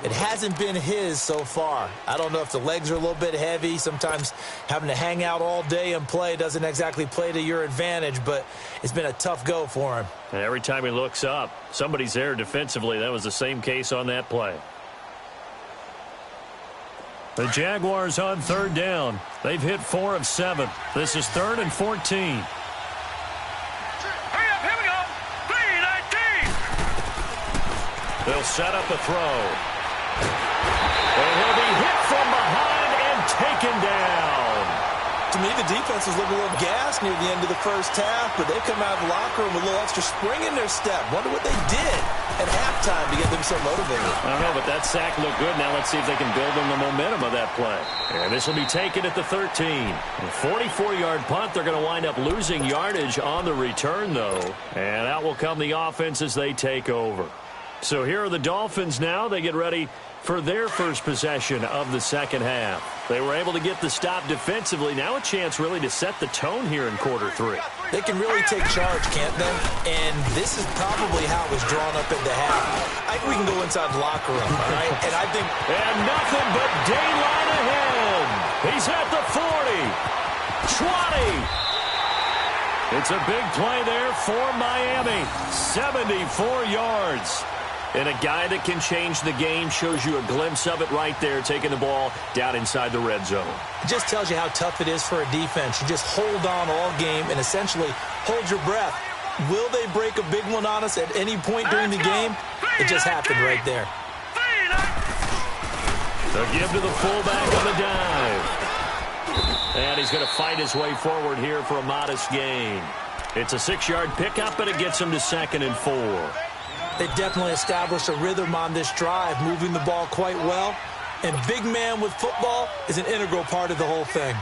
It hasn't been his so far. I don't know if the legs are a little bit heavy. Sometimes having to hang out all day and play doesn't exactly play to your advantage, but it's been a tough go for him. And every time he looks up, somebody's there defensively. That was the same case on that play. The Jaguars on 3rd down. They've hit 4 of 7. This is 3rd and 14. Hurry up, here we go. 3-19. They'll set up a throw. And he'll be hit from behind and taken down. To me, the defense was looking a little gassed near the end of the first half, but they come out of the locker room with a little extra spring in their step. Wonder what they did at halftime to get them so motivated. I don't know, but that sack looked good. Now let's see if they can build on the momentum of that play. And this will be taken at the 13. A 44-yard punt. They're going to wind up losing yardage on the return, though. And out will come the offense as they take over. So here are the Dolphins now. They get ready for their first possession of the second half. They were able to get the stop defensively. Now a chance really to set the tone here in quarter 3. They can really take charge, can't they? And this is probably how it was drawn up into half. I think we can go inside the locker room, all right? And I think... And nothing but daylight ahead. He's at the 40. 20. It's a big play there for Miami. 74 yards. And a guy that can change the game, shows you a glimpse of it right there, taking the ball down inside the red zone. It just tells you how tough it is for a defense. You just hold on all game and essentially hold your breath. Will they break a big one on us at any point during the game? It just happened right there. The give to the fullback on the dive. And he's going to fight his way forward here for a modest gain. It's a 6-yard pickup, and it gets him to 2nd and 4. They definitely established a rhythm on this drive, moving the ball quite well. And big man with football is an integral part of the whole thing.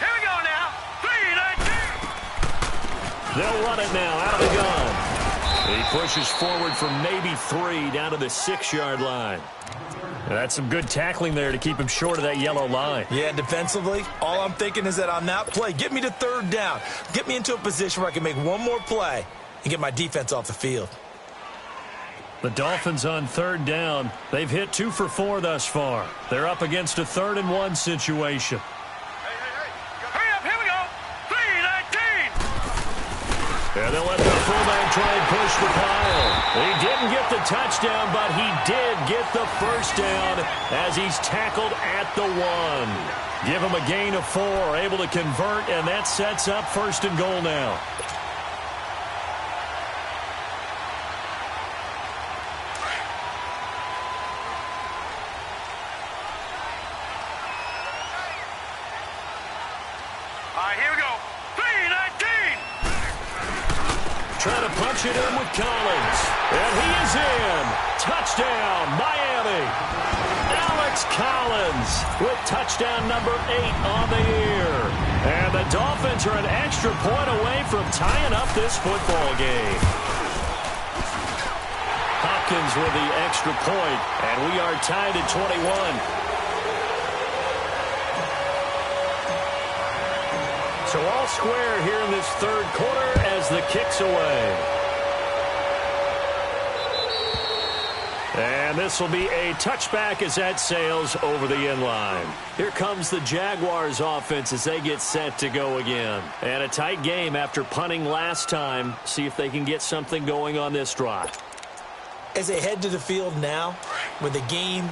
Here we go now. 3-19. They'll run it now out of the gun. He pushes forward for maybe 3 down to the 6-yard line. That's some good tackling there to keep him short of that yellow line. Yeah, defensively, all I'm thinking is that on that play, get me to 3rd down. Get me into a position where I can make one more play and get my defense off the field. The Dolphins on 3rd down. They've hit 2 for 4 thus far. They're up against a 3rd and 1 situation. Hurry up, here we go. 3-19. And they'll let the fullback try and push the pile. He didn't get the touchdown, but he did get the first down as he's tackled at the 1. Give him a gain of 4, able to convert, and that sets up 1st and goal now. All right, here we go. 3-19. Trying to punch it in with Collins. And he is in. Touchdown, Miami. Alex Collins with touchdown number 8 on the year. And the Dolphins are an extra point away from tying up this football game. Hopkins with the extra point, and we are tied at 21. So all square here in this 3rd quarter as the kick's away. And this will be a touchback as that sails over the end line. Here comes the Jaguars offense as they get set to go again. And a tight game after punting last time. See if they can get something going on this drive. As they head to the field now, with the game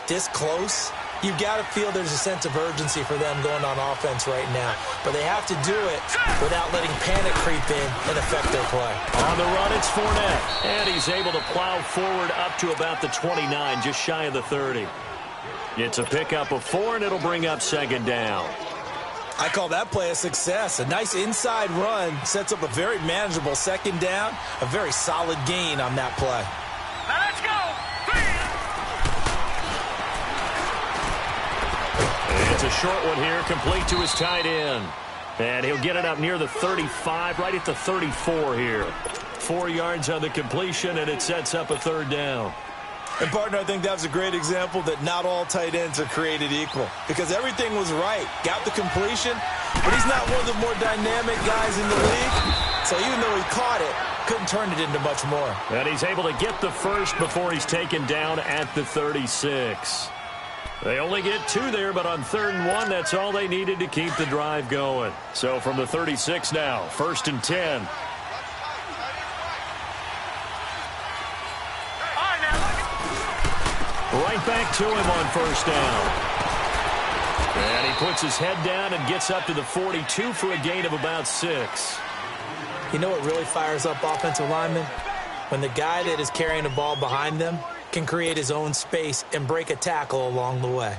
this close, you've got to feel there's a sense of urgency for them going on offense right now. But they have to do it without letting panic creep in and affect their play. On the run, it's Fournette. And he's able to plow forward up to about the 29, just shy of the 30. It's a pickup of 4, and it'll bring up 2nd down. I call that play a success. A nice inside run sets up a very manageable 2nd down. A very solid gain on that play. Now let's go. 3. It's a short one here, complete to his tight end. And he'll get it up near the 35, right at the 34 here. 4 yards on the completion, and it sets up a third down. And, partner, I think that was a great example that not all tight ends are created equal because everything was right. Got the completion, but he's not one of the more dynamic guys in the league. So even though he caught it, couldn't turn it into much more. And he's able to get the first before he's taken down at the 36. They only get 2 there, but on 3rd and 1, that's all they needed to keep the drive going. So from the 36 now, 1st and 10. Right back to him on 1st down. And he puts his head down and gets up to the 42 for a gain of about 6. You know what really fires up offensive linemen? When the guy that is carrying the ball behind them can create his own space and break a tackle along the way.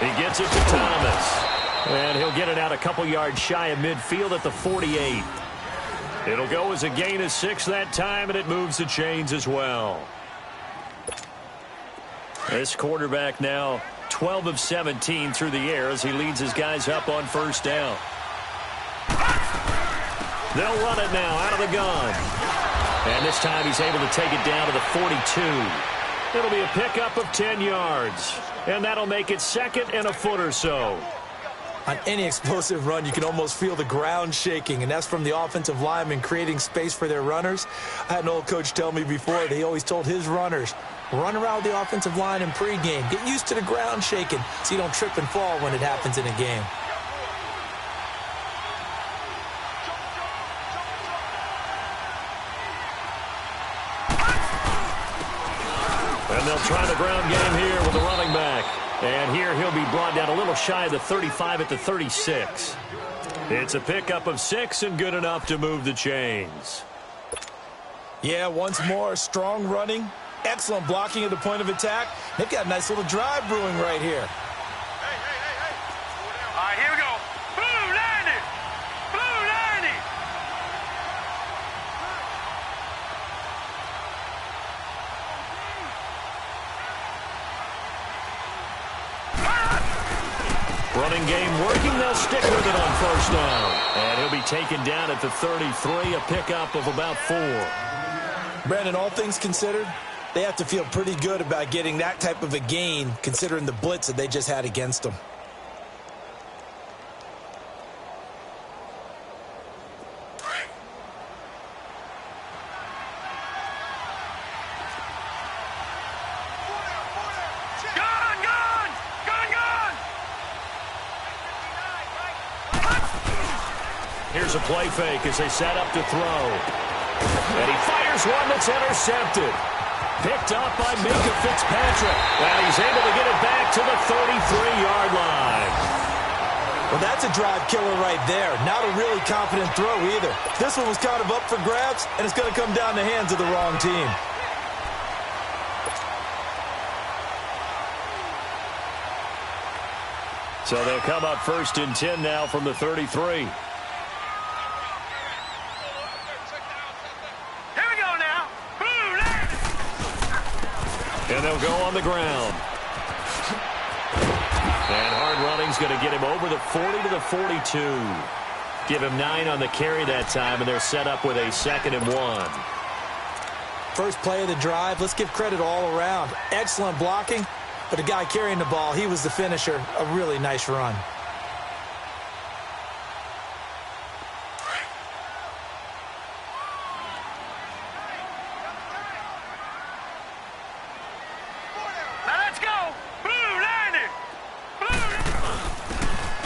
He gets it to Thomas. And he'll get it out a couple yards shy of midfield at the 48. It'll go as a gain of 6 that time, and it moves the chains as well. This quarterback now 12 of 17 through the air as he leads his guys up on 1st down. They'll run it now out of the gun. And this time he's able to take it down to the 42. It'll be a pickup of 10 yards. And that'll make it 2nd and a foot or so. On any explosive run, you can almost feel the ground shaking, and that's from the offensive linemen creating space for their runners. I had an old coach tell me before that he always told his runners, run around the offensive line in pregame. Get used to the ground shaking so you don't trip and fall when it happens in a game. And they'll try the ground game here with the running back. And here he'll be brought down a little shy of the 35 at the 36. It's a pickup of 6 and good enough to move the chains. Yeah, once more, strong running, excellent blocking at the point of attack. They've got a nice little drive brewing right here. All right, here we go. Blue 90! Blue 90! Running game working. They'll stick with it on 1st down. And he'll be taken down at the 33, a pickup of about 4. Brandon, all things considered, they have to feel pretty good about getting that type of a gain considering the blitz that they just had against them. Here's a play fake as they set up to throw. And he fires one that's intercepted. Picked up by Minka Fitzpatrick. And he's able to get it back to the 33-yard line. Well, that's a drive killer right there. Not a really confident throw either. This one was kind of up for grabs, and it's going to come down the hands of the wrong team. So they'll come up 1st and 10 now from the 33. And they'll go on the ground. And hard running's going to get him over the 40 to the 42. Give him 9 on the carry that time, and they're set up with a 2nd and 1. First play of the drive, let's give credit all around. Excellent blocking, but the guy carrying the ball, he was the finisher. A really nice run.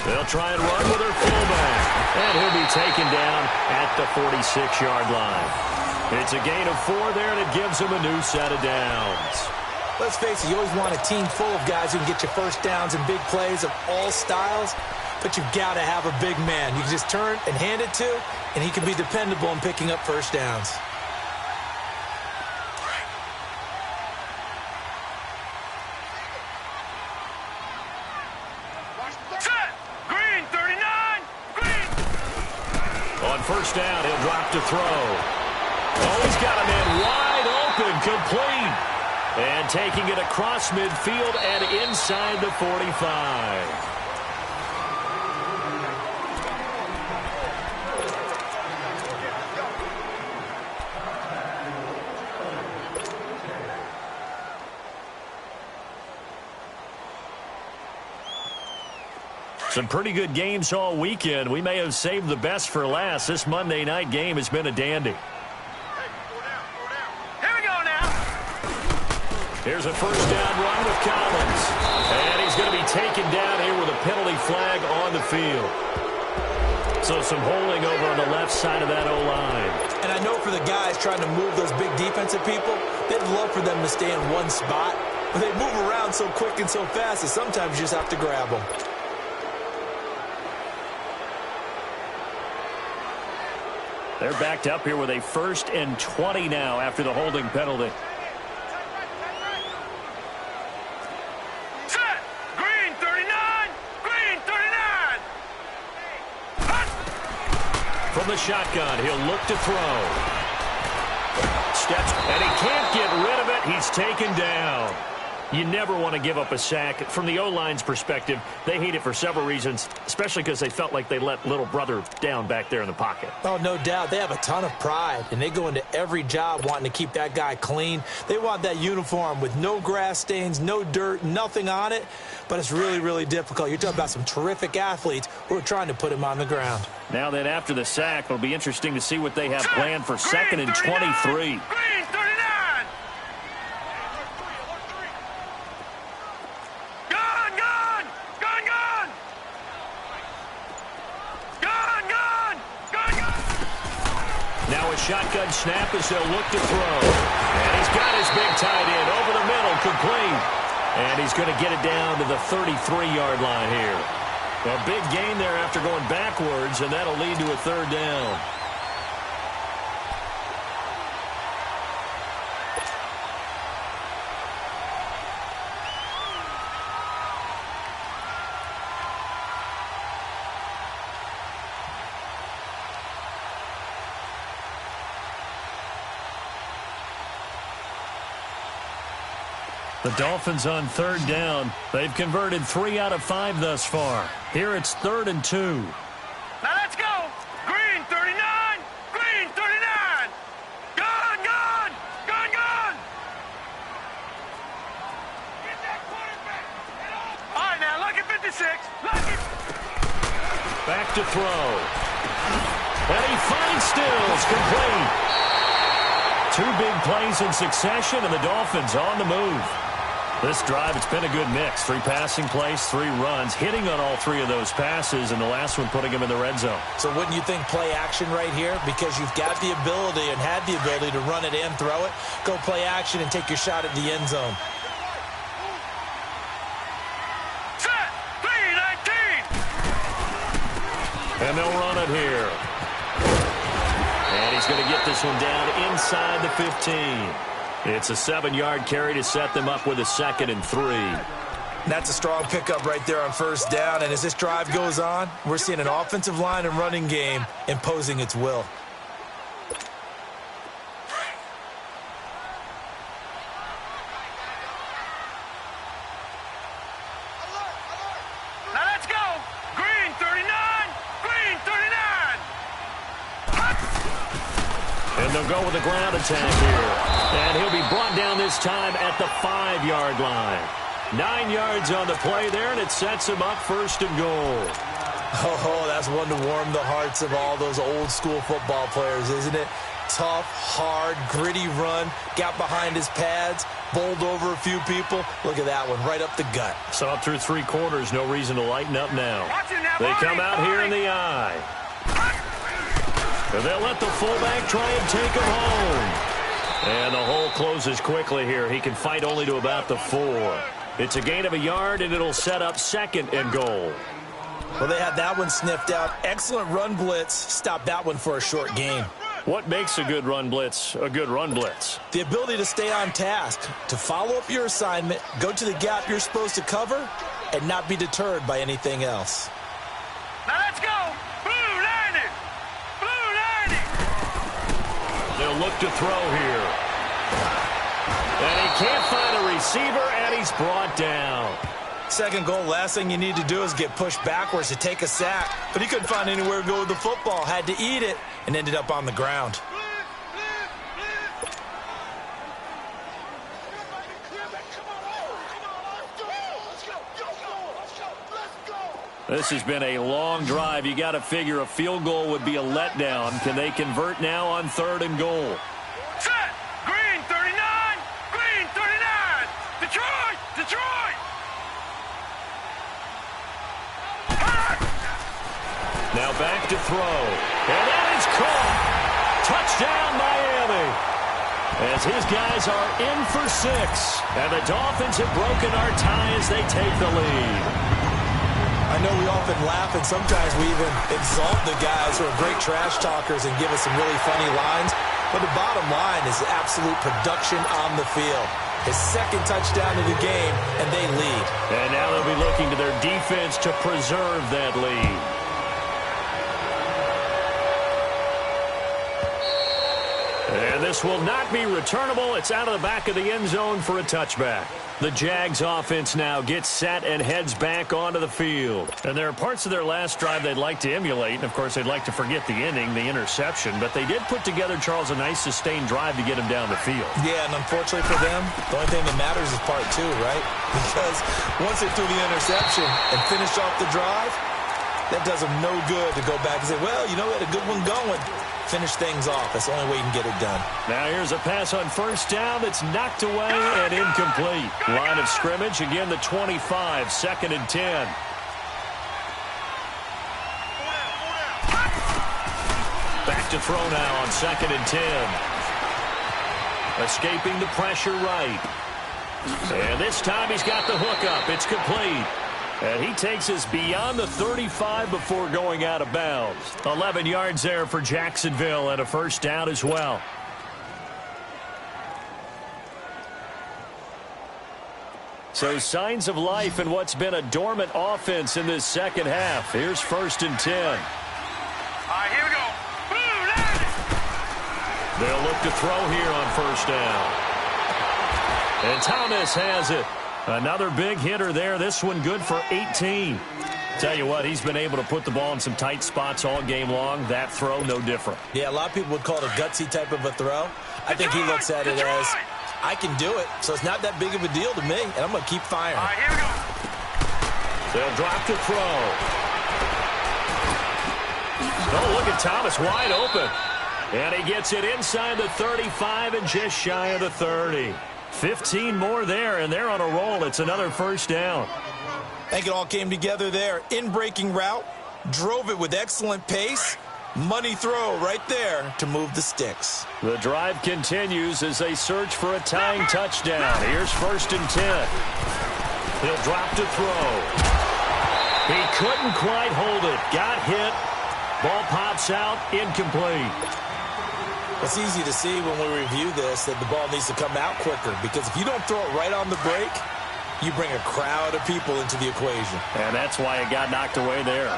They'll try and run with their fullback. And he'll be taken down at the 46-yard line. It's a gain of 4 there, and it gives him a new set of downs. Let's face it, you always want a team full of guys who can get you first downs and big plays of all styles, but you've got to have a big man. You can just turn and hand it to, and he can be dependable in picking up first downs. first down. He'll drop to throw. Oh, he's got him in wide open, complete. And taking it across midfield and inside the 45. Some pretty good games all weekend. We may have saved the best for last. This Monday night game has been a dandy. Here we go now. Here's a first down run with Collins. And he's going to be taken down here with a penalty flag on the field. So some holding over on the left side of that O-line. And I know for the guys trying to move those big defensive people, they'd love for them to stay in one spot. But they move around so quick and so fast that sometimes you just have to grab them. They're backed up here with a 1st and 20 now after the holding penalty. Set. Green 39. Green 39. From the shotgun, he'll look to throw. Steps, and he can't get rid of it. He's taken down. You never want to give up a sack. From the O-line's perspective, they hate it for several reasons, especially because they felt like they let little brother down back there in the pocket. Oh, no doubt. They have a ton of pride, and they go into every job wanting to keep that guy clean. They want that uniform with no grass stains, no dirt, nothing on it, but it's really, really difficult. You're talking about some terrific athletes who are trying to put him on the ground. Now then, after the sack, it'll be interesting to see what they have planned for 2nd and 23. Green 39. Now a shotgun snap as they'll look to throw. And he's got his big tight end over the middle, complete. And he's going to get it down to the 33-yard line here. A big gain there after going backwards, and that'll lead to a 3rd down. The Dolphins on 3rd down. They've converted 3 out of 5 thus far. Here it's 3rd and 2. Now let's go. Green 39. Green 39. Gun, gun. Gun, gun. Get that quarterback. All right, now, look at 56. Look at... Back to throw. And he finds Stills, complete. 2 big plays in succession, and the Dolphins on the move. This drive, it's been a good mix. 3 passing plays, 3 runs, hitting on all 3 of those passes, and the last one putting him in the red zone. So wouldn't you think play action right here? Because you've got the ability and had the ability to run it and throw it. Go play action and take your shot at the end zone. Set. 3-19. And they'll run it here. And he's going to get this one down inside the 15. It's a 7-yard carry to set them up with a 2nd and 3. That's a strong pickup right there on 1st down. And as this drive goes on, we're seeing an offensive line and running game imposing its will. Now let's go. Green 39. Green 39. And they'll go with a ground attack here. And he'll be brought down this time at the 5-yard line. 9 yards on the play there, and it sets him up 1st and goal. Oh, that's one to warm the hearts of all those old-school football players, isn't it? Tough, hard, gritty run, got behind his pads, bowled over a few people. Look at that one, right up the gut. So up through 3 quarters, no reason to lighten up now. They come out here in the eye. And they'll let the fullback try and take him home. And the hole closes quickly here. He can fight only to about the 4. It's a gain of a yard, and it'll set up 2nd and goal. Well, they had that one sniffed out. Excellent run blitz. Stopped that one for a short gain. What makes a good run blitz a good run blitz? The ability to stay on task, to follow up your assignment, go to the gap you're supposed to cover, and not be deterred by anything else. Now let's go. Blue 90. Blue They'll look to throw here. And he can't find a receiver, and he's brought down. Second goal, last thing you need to do is get pushed backwards to take a sack. But he couldn't find anywhere to go with the football. Had to eat it and ended up on the ground. This has been a long drive. You got to figure a field goal would be a letdown. Can they convert now on 3rd and goal? Set! Green 39! Green 39! Detroit! Detroit! Now back to throw. And that is caught. Touchdown, Miami. As his guys are in for 6. And the Dolphins have broken our tie as they take the lead. I know we often laugh and sometimes we even exalt the guys who are great trash talkers and give us some really funny lines. But the bottom line is absolute production on the field. His second touchdown of the game, and they lead. And now they'll be looking to their defense to preserve that lead. And this will not be returnable. It's out of the back of the end zone for a touchback. The Jags offense now gets set and heads back onto the field. And there are parts of their last drive they'd like to emulate. And, of course, they'd like to forget the ending, the interception. But they did put together, Charles, a nice sustained drive to get him down the field. Yeah, and unfortunately for them, the only thing that matters is part 2, right? Because once they threw the interception and finished off the drive, that does them no good to go back and say, well, you know, we had a good one going. Finish things off. That's the only way you can get it done. Now here's a pass on 1st down that's knocked away and incomplete. Line of scrimmage, again the 25, 2nd and 10. Back to throw now on 2nd and 10. Escaping the pressure right. And this time he's got the hook up. It's complete. And he takes us beyond the 35 before going out of bounds. 11 yards there for Jacksonville and a 1st down as well. So signs of life in what's been a dormant offense in this second half. Here's 1st and 10. All right, here we go. Boom, They'll look to throw here on 1st down. And Thomas has it. Another big hitter there. This one good for 18. Tell you what, he's been able to put the ball in some tight spots all game long. That throw, no different. Yeah, a lot of people would call it a gutsy type of a throw. I think he looks at it as, I can do it, so it's not that big of a deal to me, and I'm going to keep firing. All right, here we go. They'll drop to throw. Oh, look at Thomas wide open. And he gets it inside the 35 and just shy of the 30. 15 more there, and they're on a roll. It's another 1st down. I think it all came together there. In-breaking route, drove it with excellent pace. Money throw right there to move the sticks. The drive continues as they search for a tying touchdown. Here's 1st and 10. He'll drop to throw. He couldn't quite hold it. Got hit. Ball pops out. Incomplete. It's easy to see when we review this that the ball needs to come out quicker, because if you don't throw it right on the break, you bring a crowd of people into the equation. And that's why it got knocked away there.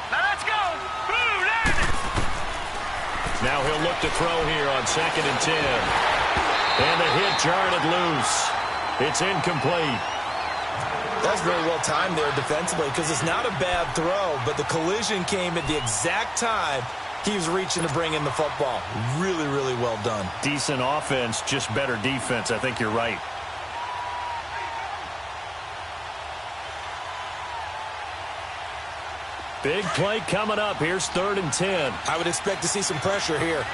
Now let's go. Boom, landed. Now he'll look to throw here on 2nd and 10. And the hit jarred it loose. It's incomplete. That's very well timed there defensively, because it's not a bad throw, but the collision came at the exact time he was reaching to bring in the football. Really, really well done. Decent offense, just better defense. I think you're right. Big play coming up. Here's 3rd and 10. I would expect to see some pressure here.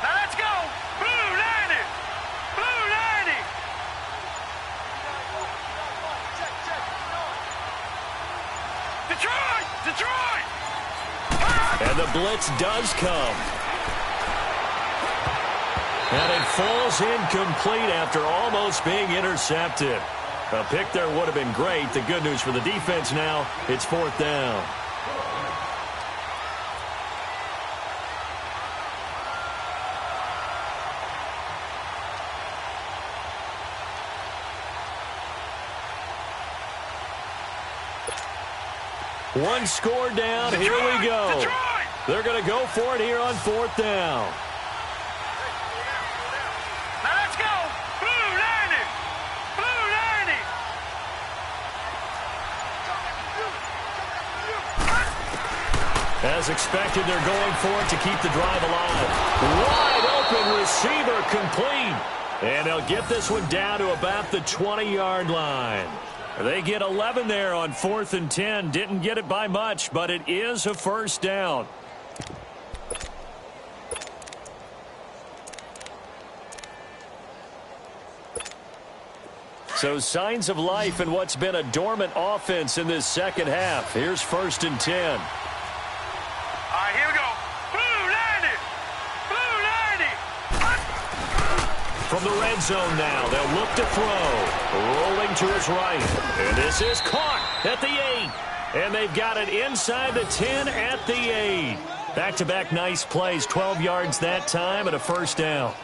Now let's go. Boom, landed. Boom, landed. Detroit, Detroit. And the blitz does come. And it falls incomplete after almost being intercepted. A pick there would have been great. The good news for the defense now, it's 4th down. One score down. Here we go. Detroit! They're going to go for it here on 4th down. Now let's go. Blue 90. Blue 90. As expected, they're going for it to keep the drive alive. Wide open receiver complete. And they'll get this one down to about the 20-yard line. They get 11 there on 4th and 10. Didn't get it by much, but it is a first down. So signs of life in what's been a dormant offense in this second half. Here's 1st and 10. All right, here we go. Blue 90. Blue 90. From the red zone now, they'll look to throw. Rolling to his right. And this is caught at the 8. And they've got it inside the 10 at the 8. Back-to-back nice plays. 12 yards that time and a first down.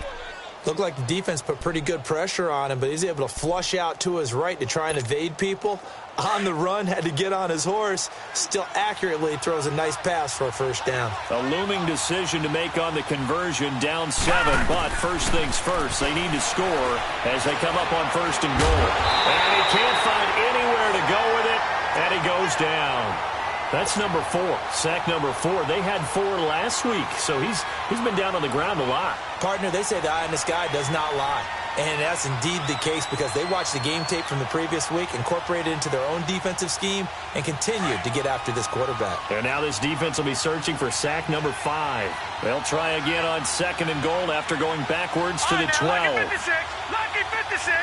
Looked like the defense put pretty good pressure on him, but he's able to flush out to his right to try and evade people. On the run, had to get on his horse. Still accurately throws a nice pass for a first down. A looming decision to make on the conversion, down 7. But first things first, they need to score as they come up on 1st and goal. And he can't find anywhere to go with it, and he goes down. That's number 4, sack number 4. They had 4 last week, so he's been down on the ground a lot. Partner, they say the eye in the sky does not lie. And that's indeed the case because they watched the game tape from the previous week, incorporated it into their own defensive scheme, and continued to get after this quarterback. And now this defense will be searching for sack number 5. They'll try again on 2nd and goal after going backwards to the 12. Lucky 56. Lucky 56.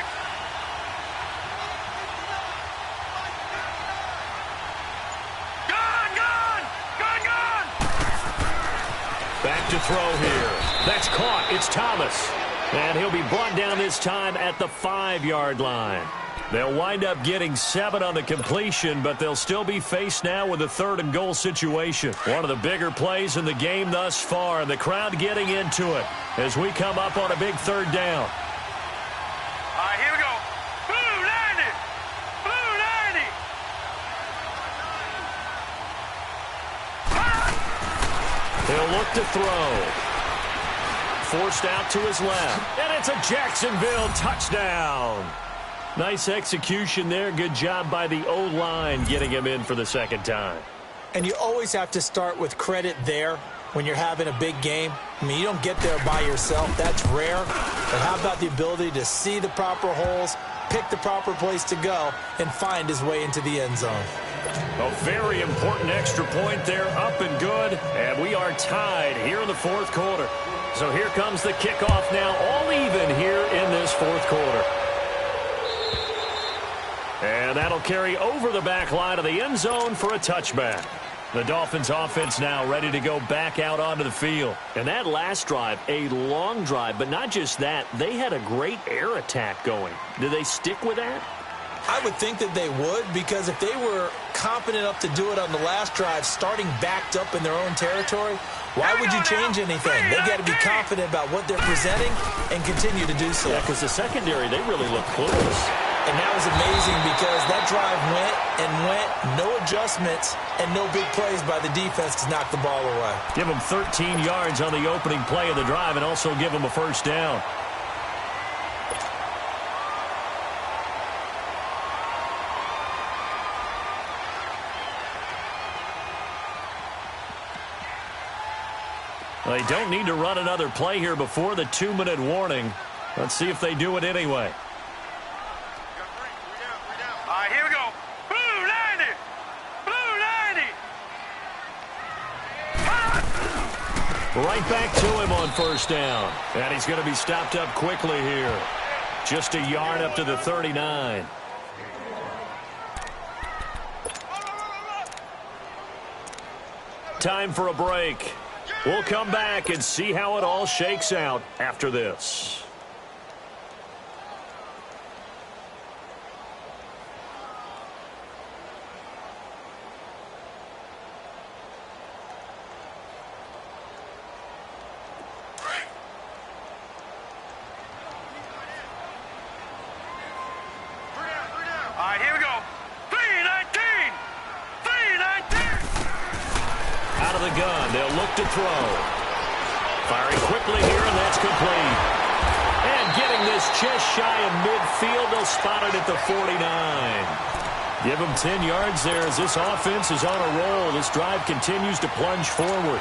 Back to throw here. That's caught. It's Thomas. And he'll be brought down this time at the 5-yard line. They'll wind up getting 7 on the completion, but they'll still be faced now with a 3rd and goal situation. One of the bigger plays in the game thus far, and the crowd getting into it as we come up on a big 3rd down. All right, here we go. Blue 90. Blue 90. He'll look to throw. Forced out to his left. And it's a Jacksonville touchdown. Nice execution there. Good job by the O-line getting him in for the 2nd time. And you always have to start with credit there when you're having a big game. I mean, you don't get there by yourself. That's rare. But how about the ability to see the proper holes, pick the proper place to go, and find his way into the end zone? A very important extra point there, up and good. And we are tied here in the 4th quarter. So here comes the kickoff now, all even here in this 4th quarter. And that'll carry over the back line of the end zone for a touchback. The Dolphins offense now ready to go back out onto the field. And that last drive, a long drive, but not just that, they had a great air attack going. Do they stick with that? I would think that they would, because if they were confident enough to do it on the last drive, starting backed up in their own territory, why would you change anything? They've got to be confident about what they're presenting and continue to do so. Yeah, because the secondary, they really look clueless. And that was amazing because that drive went and went, no adjustments, and no big plays by the defense to knock the ball away. Give them 13 yards on the opening play of the drive and also give them a first down. They don't need to run another play here before the 2-minute warning. Let's see if they do it anyway. All right, here we go. Blue 90. Blue 90. Right back to him on first down. And he's going to be stopped up quickly here. Just a yard up to the 39. Time for a break. We'll come back and see how it all shakes out after this. All right, here we go. 319. 319. Out of of the gun. They'll look to throw. Firing quickly here, and that's complete. And getting this just shy of midfield, they'll spot it at the 49. Give them 10 yards there as this offense is on a roll. This drive continues to plunge forward.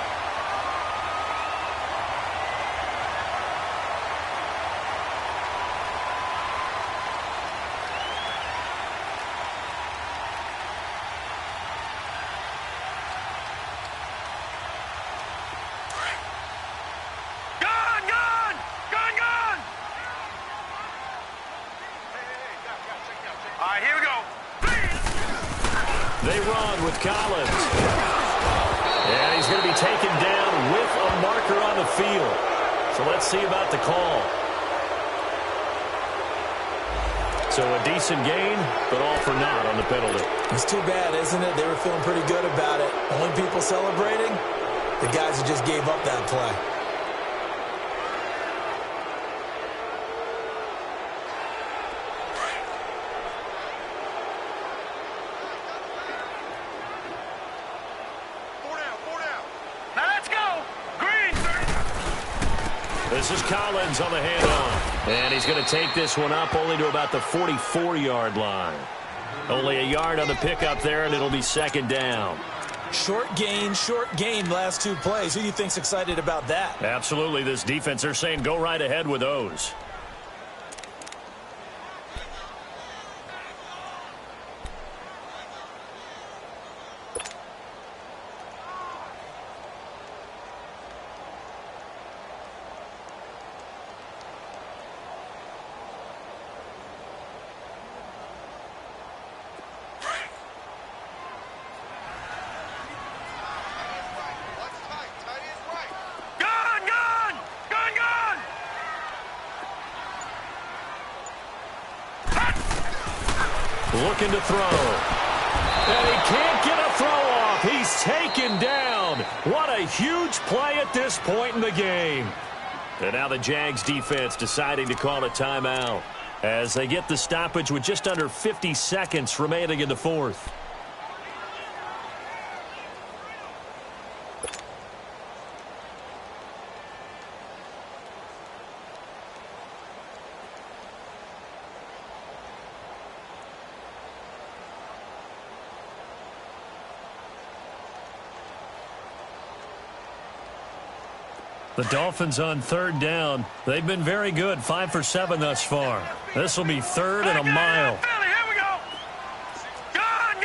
They run with Collins. And he's going to be taken down with a marker on the field. So let's see about the call. So a decent gain, but all for naught on the penalty. It's too bad, isn't it? They were feeling pretty good about it. Only people celebrating, the guys who just gave up that play. This is Collins on the handoff. And he's going to take this one up only to about the 44-yard line. Only a yard on the pickup there, and it'll be second down. Short gain, last two plays. Who do you think's excited about that? Absolutely. This defense, they're saying go right ahead with those. Looking to throw. And he can't get a throw off. He's taken down. What a huge play at this point in the game. And now the Jags defense deciding to call a timeout as they get the stoppage with just under 50 seconds remaining in the fourth. The Dolphins on third down. They've been very good, 5 for 7 thus far. This will be third and a mile. Here we go. Gun.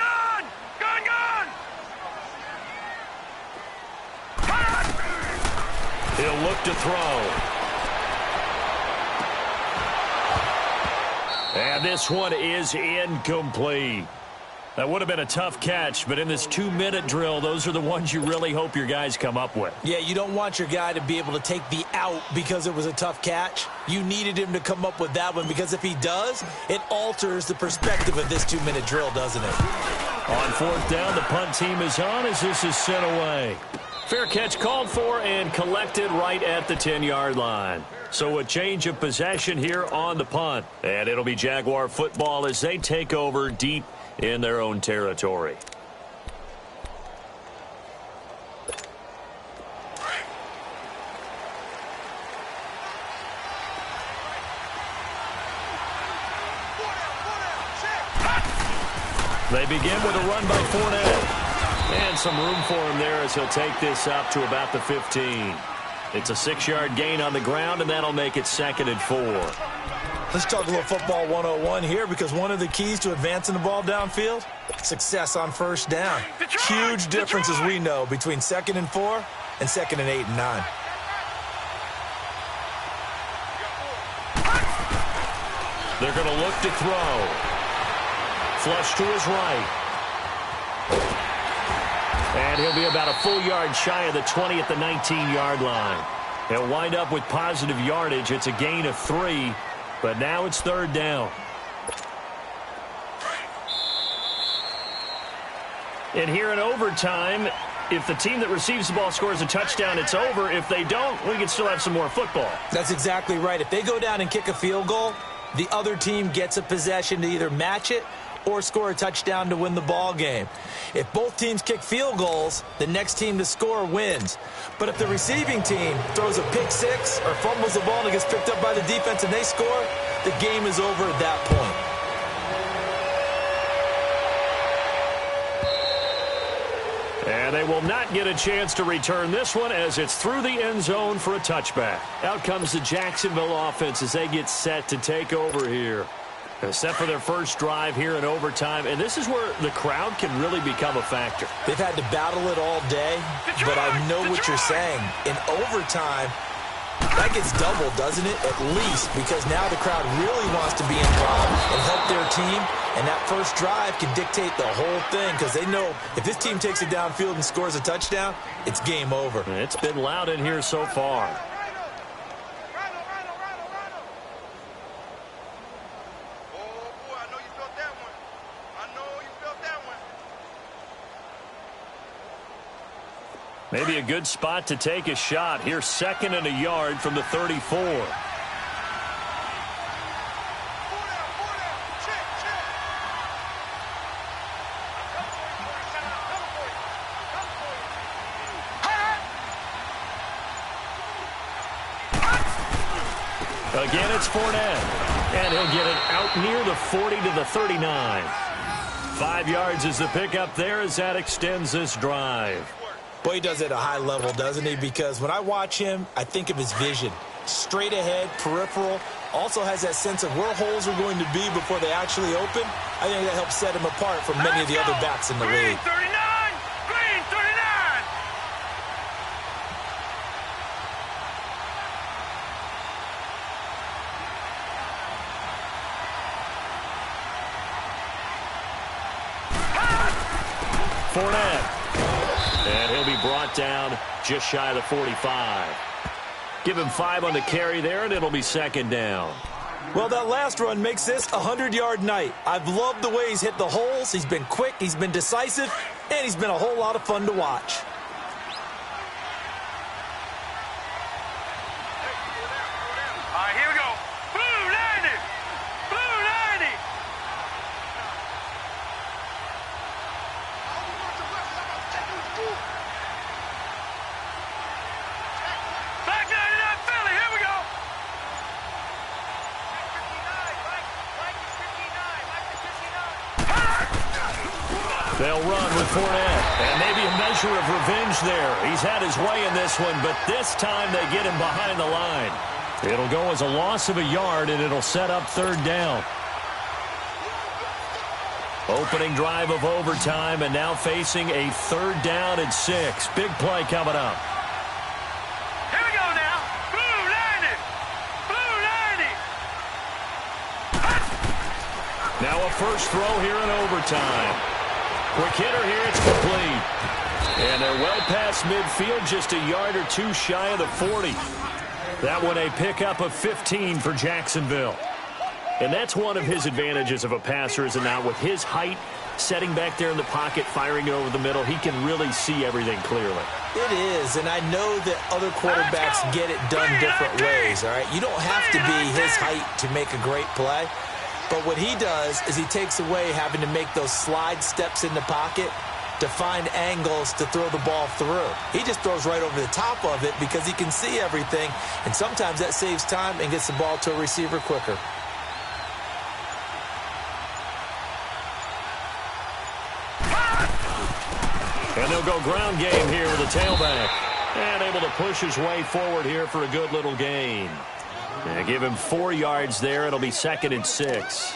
He'll look to throw. And this one is incomplete. That would have been a tough catch, but in this 2-minute drill, those are the ones you really hope your guys come up with. Yeah, you don't want your guy to be able to take the out because it was a tough catch. You needed him to come up with that one because if he does, it alters the perspective of this 2-minute drill, doesn't it? On fourth down, the punt team is on as this is sent away. Fair catch called for and collected right at the 10-yard line. So a change of possession here on the punt. And it'll be Jaguar football as they take over deep in their own territory. They begin with a run by Fournette. And some room for him there as he'll take this up to about the 15. It's a 6-yard gain on the ground, and that'll make it 2nd and 4. Let's talk a little football 101 here because one of the keys to advancing the ball downfield, success on first down. Huge difference, as we know, between 2nd and 4 and 2nd and 8 and 9. They're going to look to throw. Flush to his right. And he'll be about a full yard shy of the 20 at the 19-yard line. He'll wind up with positive yardage. It's a gain of 3, but now it's third down. And here in overtime, if the team that receives the ball scores a touchdown, it's over. If they don't, we can still have some more football. That's exactly right. If they go down and kick a field goal, the other team gets a possession to either match it or score a touchdown to win the ball game. If both teams kick field goals, the next team to score wins. But if the receiving team throws a pick six or fumbles the ball and it gets picked up by the defense and they score, the game is over at that point. And they will not get a chance to return this one as it's through the end zone for a touchback. Out comes the Jacksonville offense as they get set to take over here. Set for their first drive here in overtime, and this is where the crowd can really become a factor. They've had to battle it all day, but I know what you're saying. In overtime, that gets doubled, doesn't it? At least, because now the crowd really wants to be involved and help their team, and that first drive can dictate the whole thing because they know if this team takes it downfield and scores a touchdown, it's game over. It's been loud in here so far. Maybe a good spot to take a shot. Here's 2nd and a yard from the 34. Again, it's Fournette. And he'll get it out near the 40 to the 39. 5 yards is the pickup there as that extends this drive. Boy, he does it at a high level, doesn't he? Because when I watch him, I think of his vision. Straight ahead, peripheral. Also has that sense of where holes are going to be before they actually open. I think that helps set him apart from many of the other backs in the league. 39! Green 39! Fournette. And he'll be brought down just shy of the 45. Give him 5 on the carry there, and it'll be 2nd down. Well, that last run makes this a 100-yard night. I've loved the way he's hit the holes. He's been quick, he's been decisive, and he's been a whole lot of fun to watch. All right, here we go. Blue 90! Blue 90! Black 99 Philly, here we go! They'll run with Fournette. And maybe a measure of revenge there. He's had his way in this one, but this time they get him behind the line. It'll go as a loss of a yard, and it'll set up 3rd down. Opening drive of overtime, and now facing a 3rd down and 6. Big play coming up. Here we go now. Blue 90! Blue 90! Now a first throw here in overtime. Quick hitter here, it's complete. And they're well past midfield, just a yard or 2 shy of the 40. That one a pickup of 15 for Jacksonville. And that's one of his advantages of a passer, is now with his height, setting back there in the pocket, firing it over the middle, he can really see everything clearly. It is, and I know that other quarterbacks get it done different ways, all right? You don't have to be his height to make a great play. But what he does is he takes away having to make those slide steps in the pocket to find angles to throw the ball through. He just throws right over the top of it because he can see everything, and sometimes that saves time and gets the ball to a receiver quicker. And they'll go ground game here with the tailback. And able to push his way forward here for a good little gain. And give him 4 yards there. It'll be 2nd and 6.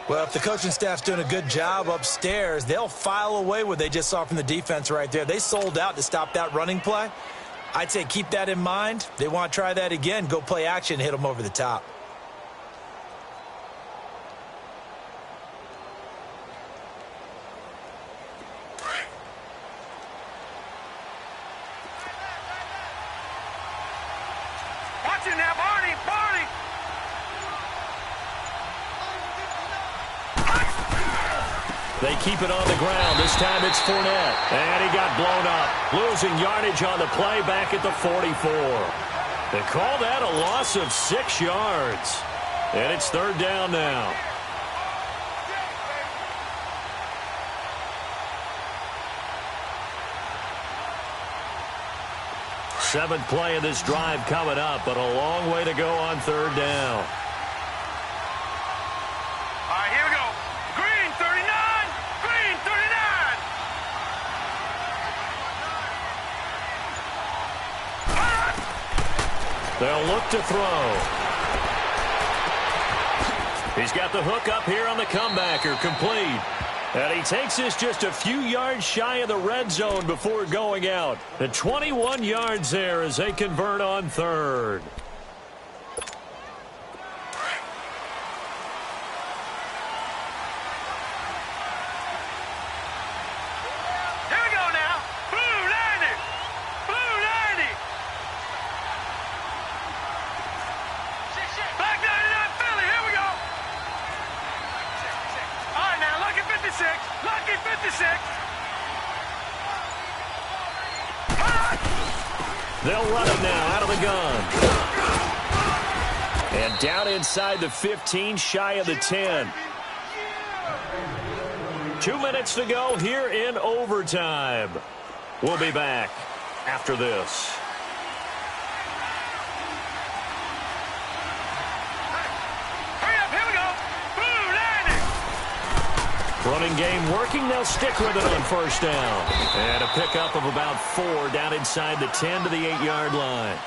Well, if the coaching staff's doing a good job upstairs, they'll file away what they just saw from the defense right there. They sold out to stop that running play. I'd say keep that in mind. They want to try that again. Go play action, hit them over the top. Watch it now, Barney! Barney! They keep it on the ground. This time it's Fournette. And he got blown up. Losing yardage on the play back at the 44. They call that a loss of 6 yards. And it's 3rd down now. seventh play of this drive coming up, but a long way to go on third down. All right, here we go. Green 39. Green 39. They'll look to throw. He's got the hook up here on the comebacker, complete. And he takes this just a few yards shy of the red zone before going out. The 21 yards there as they convert on third. Here we go now. Blue 90. Blue 90. Black 99 Philly. Here we go. All right, now, lucky 56. Lucky 56. They'll run it now out of the gun. And down inside the 15, shy of the 10. 2 minutes to go here in overtime. We'll be back after this. Hurry up, here we go. Blue 90. Running game working. They'll stick with it on first down. And a pickup of about 4 down inside the 10 to the 8-yard line.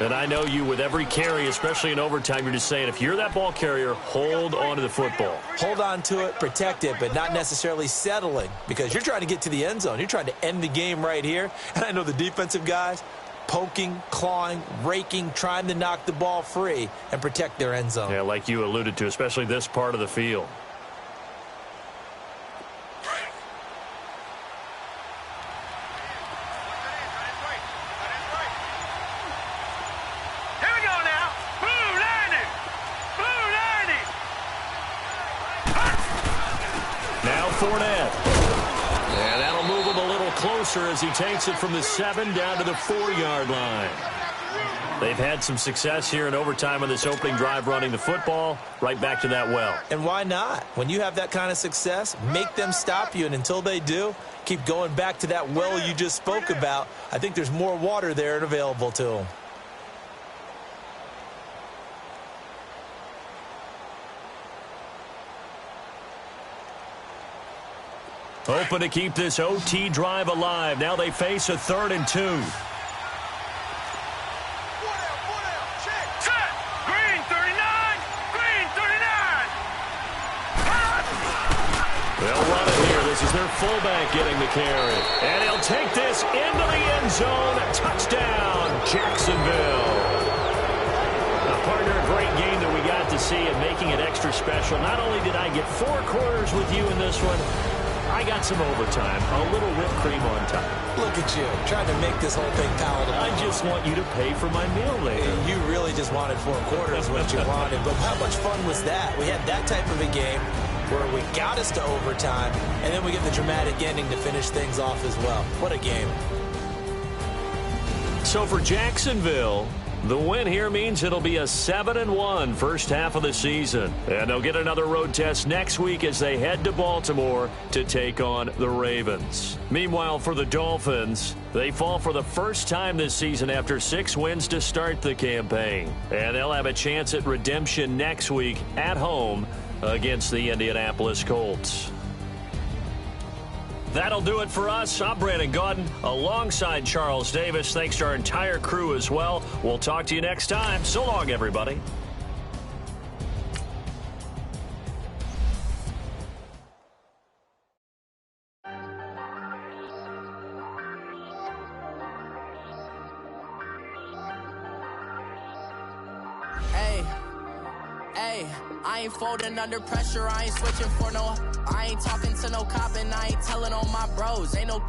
And I know you, with every carry, especially in overtime, you're just saying, if you're that ball carrier, hold on to the football. Hold on to it, protect it, but not necessarily settling, because you're trying to get to the end zone. You're trying to end the game right here. And I know the defensive guys poking, clawing, raking, trying to knock the ball free and protect their end zone. Yeah, like you alluded to, especially this part of the field. Fournette. And that'll move him a little closer as he takes it from the 7 down to the 4-yard line. They've had some success here in overtime on this opening drive running the football. Right back to that well. And why not? When you have that kind of success, make them stop you. And until they do, keep going back to that well you just spoke about. I think there's more water there and available to them. Open to keep this OT drive alive. Now they face a 3rd and 2. Set. Green 39. Green 39. They'll run it here. This is their fullback getting the carry. And he'll take this into the end zone. A touchdown, Jacksonville. Now, partner, a great game that we got to see and making it extra special. Not only did I get 4 quarters with you in this one, I got some overtime, a little whipped cream on top. Look at you, trying to make this whole thing palatable. I just want you to pay for my meal later. You really just wanted 4 quarters, what you wanted. But how much fun was that? We had that type of a game where we got us to overtime, and then we get the dramatic ending to finish things off as well. What a game. So for Jacksonville, the win here means it'll be a 7-1 first half of the season. And they'll get another road test next week as they head to Baltimore to take on the Ravens. Meanwhile, for the Dolphins, they fall for the first time this season after 6 wins to start the campaign. And they'll have a chance at redemption next week at home against the Indianapolis Colts. That'll do it for us. I'm Brandon Gaudin alongside Charles Davis. Thanks to our entire crew as well. We'll talk to you next time. So long, everybody. I ain't folding under pressure, I ain't switching for no. I ain't talking to no cop and I ain't telling on my bros. Ain't no